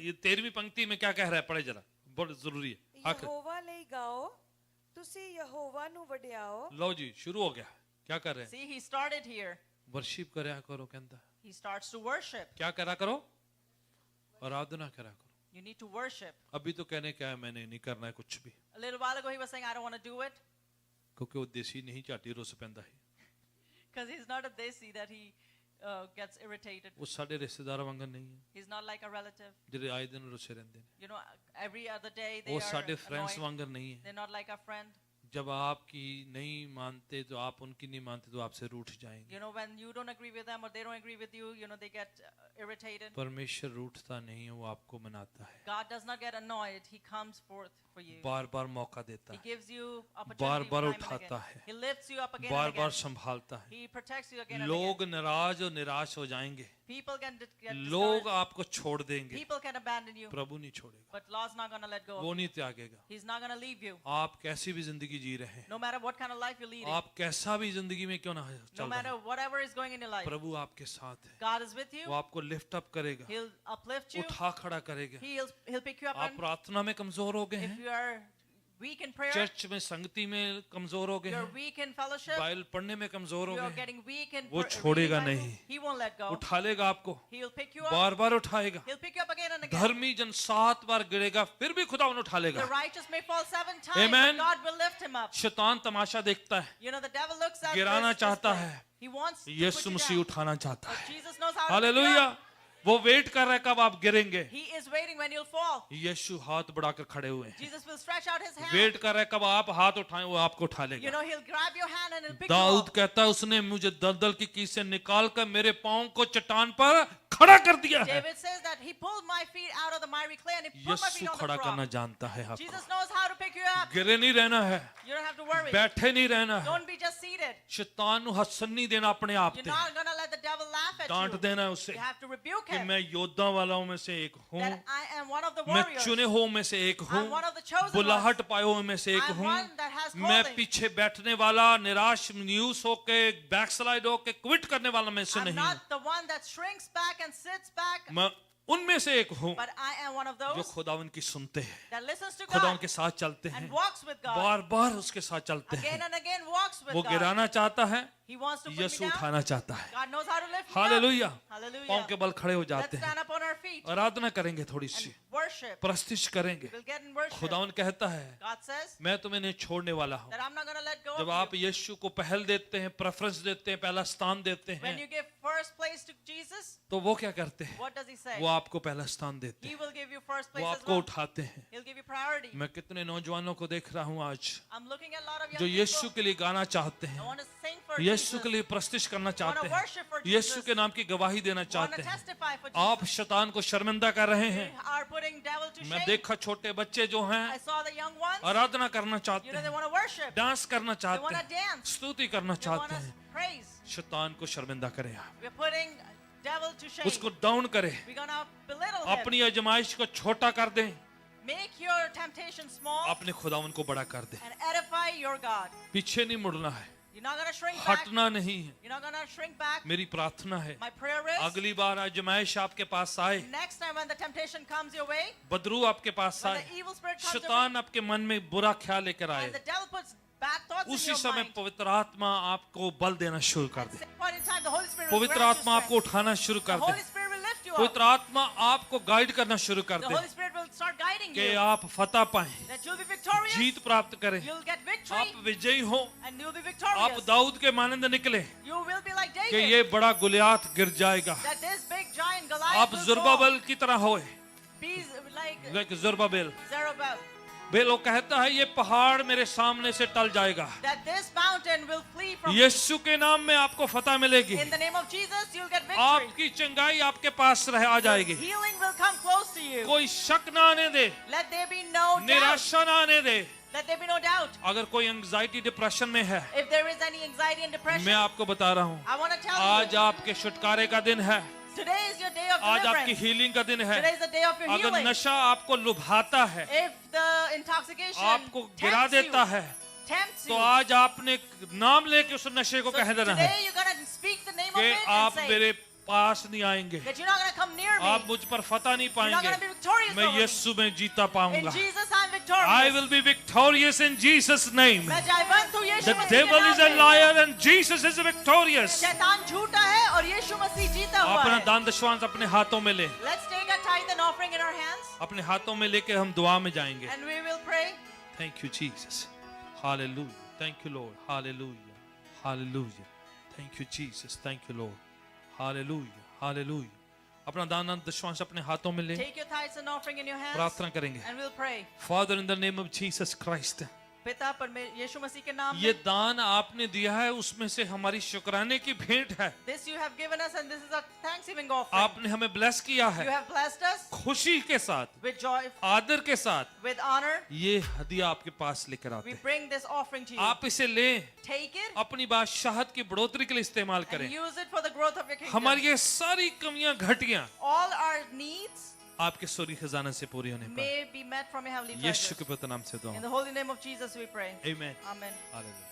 ये 13वीं पंक्ति में क्या कह रहा है, पढ़े जरा, बहुत जरूरी है। आखिर ਯਹੋਵਾ ਲਈ ਗਾਓ, ਤੁਸੀਂ ਯਹੋਵਾ ਨੂੰ ਵਡਿਆਓ। लो जी, शुरू हो गया। क्या कर रहे हैं? See, he started here. Worship करया करो, कहता He starts to worship. क्या करा करो, आराधना करा करो। You need to worship. अभी तो कहने क्या है, मैंने नहीं करना है कुछ भी, A little while ago he was saying, I don't want to do it, क्योंकि वो देसी नहीं झाटी रुस पैंदा है। because he's not a desi that he gets irritated. वो साडे रिश्तेदार वांगर नहीं है He's not like a relative. ਜਿਹੜੇ ਆਏ ਦਿਨ ਰੁੱਸੇ ਰਹਿੰਦੇ ਨੇ। You know, every other day they वो are साडे फ्रेंड्स annoyed. वांगर नहीं है। They're not like a friend. जब आपकी नहीं मानते तो आप उनकी नहीं मानते तो आपसे रूठ जाएंगे। You know, when you don't agree with them or they don't agree with you, you know, they get irritated. परमेश्वर रूठता नहीं है, वो आपको मनाता है, God does not get annoyed. He comes forth for you. बार बार मौका देता He है, gives you bar opportunity bar time and उठाता again. है, He lifts you up again bar and bar again. संभालता है। He protects you again and लोग again. नाराज और निराश हो जाएंगे, People can get लोग discouraged. आपको छोड़ देंगे, People can abandon you. प्रभु नहीं छोड़ेगा, But Lord's not going to let go वो of you. नहीं त्यागेगा। He's not going to leave you. आप कैसी भी जिंदगी जी रहे हैं, No matter what kind of life you're leading. आप कैसा भी जिंदगी में क्यों ना No चल रहे matter हैं, whatever is going in your life. प्रभु आपके साथ है, God is with you. वो आपको लिफ्ट अप करेगा, He'll uplift you. उठा खड़ा करेगा। He'll pick you up. आप And प्रार्थना में कमजोर हो गए if हैं, you are weak in prayer, church में संगति में कमजोर हो गए you're हैं, weak in fellowship, बाइबल पढ़ने में कमजोर हो you're गए हैं, getting weak in वो reading छोड़ेगा Bible, नहीं। He won't let go. उठा लेगा आपको, He'll pick you up. बार बार उठाएगा। He'll pick you up again and again. धर्मी जन 7 बार गिरेगा फिर भी खुदा उन्हें उठा The लेगा। righteous may fall 7 times, Amen. but God will lift him up. शैतान तमाशा देखता है, You know, the devil looks at गिराना this चाहता play. है, He wants to Yeshu put you Masih down. उठाना चाहता But है। Jesus knows how to pick you hallelujah. up. वो वेट कर रहा है कब आप गिरेंगे। He is waiting when you'll fall. यीशु हाथ बढ़ाकर खड़े हुए हैं, Jesus will stretch out his hand. Wait कर रहा है कब आप हाथ उठाएं, वो आपको उठा You लेगा। know, he'll grab your hand and he'll pick you Dawood up. कहता है उसने मुझे दलदल की कील से निकाल कर मेरे पाँव को चट्टान पर खड़ा कर दिया है। David says that he pulled my feet out of the miry clay and he put my feet Yeshu on the खड़ा करना rock. जानता है आपको, Jesus knows how to pick you up. गिरे नहीं रहना है, You don't have to worry. बैठे नहीं रहना है, Don't be just seated. शैतान को हंसन नहीं देना अपने आप You're पे, not going to let the devil laugh at डांट you. देना है उसे You have to rebuke कि him. मैं योद्धा वालों में से एक हूँ, That I am one of the मैं warriors. चुने हुओं में से एक हूँ, I'm one of the chosen ones. बुलाहट पाए हुए में से एक I'm हूँ, one that has मैं calling. पीछे बैठने वाला निराश न्यूज होके बैकस्लाइड होके क्विट करने वाला में से I'm नहीं हूँ, not the one that shrinks back and sits back, मैं उनमें से एक हूँ but I am one of जो those खुदावन की सुनते हैं, that listens to खुदावन God के साथ चलते हैं, and walks with God. बार बार उसके साथ चलते Again हैं। and again walks with वो God. गिराना चाहता है, He wants to put me Yeshu down. उठाना चाहता है। God knows how to lift me up. Hallelujah. Hallelujah. पांव के बल खड़े हो Let's जाते हैं, stand up on our feet आराधना करेंगे, थोड़ी सी and worship. प्रस्तिश करेंगे। We'll get in worship. खुदावन कहता है God says मैं तुम्हें नहीं छोड़ने वाला हूँ। that I'm not going to let go जब of आप you. यीशु को पहल देते हैं, प्रेफरेंस देते हैं, पहला स्थान देते When हैं, you give first place to Jesus, तो वो क्या करते हैं? what does he say? वो आपको पहला स्थान देते He हैं, will give you first place वो as आपको well. उठाते हैं। He'll give you priority. मैं कितने नौजवानों को देख रहा हूँ आज, I'm looking at a lot of young जो यीशु people. के लिए गाना चाहते I हैं, want to sing for Yeshu Jesus. के लिए प्रस्तिश करना I want चाहते to हैं, worship for यीशु Jesus. के नाम की गवाही देना I want चाहते to हैं। testify for आप Jesus. शैतान को शर्मिंदा कर रहे हैं। We are putting devil to मैं shame. देखा छोटे बच्चे जो I हैं saw the young ones. आराधना करना चाहते You know, they हैं, want to worship. डांस करना They चाहते want to हैं, dance. स्तुति करना They want चाहते to हैं। praise. शैतान को शर्मिंदा करें आप, We're putting devil to shame. उसको डाउन करें, We're going to belittle him. अपनी आजमाइश को छोटा कर दें, Make your temptation small अपने खुदावन को बड़ा कर दें। and edify your God. पीछे नहीं मुड़ना है, You're not going to shrink back. हटना नहीं है। You're not going to shrink back. मेरी प्रार्थना है My prayer is अगली बार आजमाइश आपके पास आए, next time when the temptation comes your way, Badru आपके पास when आए, the evil spirit comes your way, शैतान आपके मन में बुरा ख्याल लेकर आए, and the devil puts bad thoughts in उसी your समय mind, पवित्र आत्मा आपको बल देना शुरू कर at they. some point in time the Holy Spirit will पवित्र grant you आत्मा आपको strength. उठाना शुरू The कर दे। Holy Spirit will lift you पवित्र up. आत्मा आपको गाइड करना शुरू कर The they Holy Spirit will start guiding कि you. आप फतह पाएं, That you'll be victorious. जीत प्राप्त करें, You'll get victory आप विजयी हो, and you'll be आप victorious. दाऊद के मानंद निकले You will be like कि David. ये बड़ा गुलियात गिर जाएगा। That this big giant Goliath आप will fall. जुर्बाबेल की तरह होए, Be like लाइक जुर्बाबेल। Zerubbabel. बेलो कहता है ये पहाड़ मेरे सामने से टल जाएगा, That this mountain will flee from यीशु के नाम में आपको फतह मिलेगी, In the name of Jesus, you'll get victory. आपकी चंगाई आपके पास रह आ जाएगी। Healing will come close to you. कोई शक ना आने दे, Let there be no doubt. निराशा ना आने दे। Let there be no doubt. अगर कोई एंजाइटी डिप्रेशन में है, If there is any anxiety and depression, मैं आपको बता रहा हूँ, I want to tell आज you, आपके छुटकारे का दिन है, today is your day of आज आपकी deliverance. हीलिंग का दिन Today है। is the day of your अगर healing. नशा आपको लुभाता है, If the intoxication आपको गिरा tempts you, देता है, tempts तो you, आज आपने नाम लेके उस नशे को so कह देना है today you're going to speak the name of कि it and आप say मेरे पास नहीं आएंगे, that you're not going to come near me. आप मुझ पर फतह नहीं You're not पाएंगे, going to be victorious मैं over me. यीशु में जीता In पाऊंगा। Jesus I'm victorious. I will be victorious in Jesus' name. मैं जयवंत हूँ यीशु The मसीह के devil नाम is a में। liar and Jesus is victorious. शैतान झूठा है और यीशु मसीह जीता हुआ अपना है। दान दशवांश अपने हाथों में ले, Let's take a tithe and offering in our hands अपने हाथों में लेके हम दुआ में जाएंगे। and we will pray. Thank you Jesus. Hallelujah. Thank you Lord. Hallelujah. Hallelujah. Thank you Jesus. Thank you Lord. Hallelujah. Hallelujah. अपना दान दशवांश अपने हाथों में ले, Take your tithes and offering in your hands प्रार्थना करेंगे। and we'll pray. Father, in the name of Jesus Christ, पिता यीशु मसीह के नाम ये में दान आपने दिया है, उसमें से हमारी शुक्राने की भेंट है। this you have given us and this is a thanksgiving offering. आपने हमें ब्लेस किया You है, have blessed us खुशी के साथ, with joy, आदर के साथ with honor. ये हदिया आपके पास लेकर आते We हैं। bring this offering to you. आप इसे लें, Take it अपनी बादशाहत की बढ़ोतरी के लिए इस्तेमाल and करें। use it for the growth of your kingdom. हमारी ये सारी कमियां घटियां All our needs आपके सूर्य खजाने से पूरी होने पर may be met from your heavenly Yeshu treasures. के पवित्र नाम से दुआ। In the holy name of Jesus we pray. Amen. Amen. Hallelujah.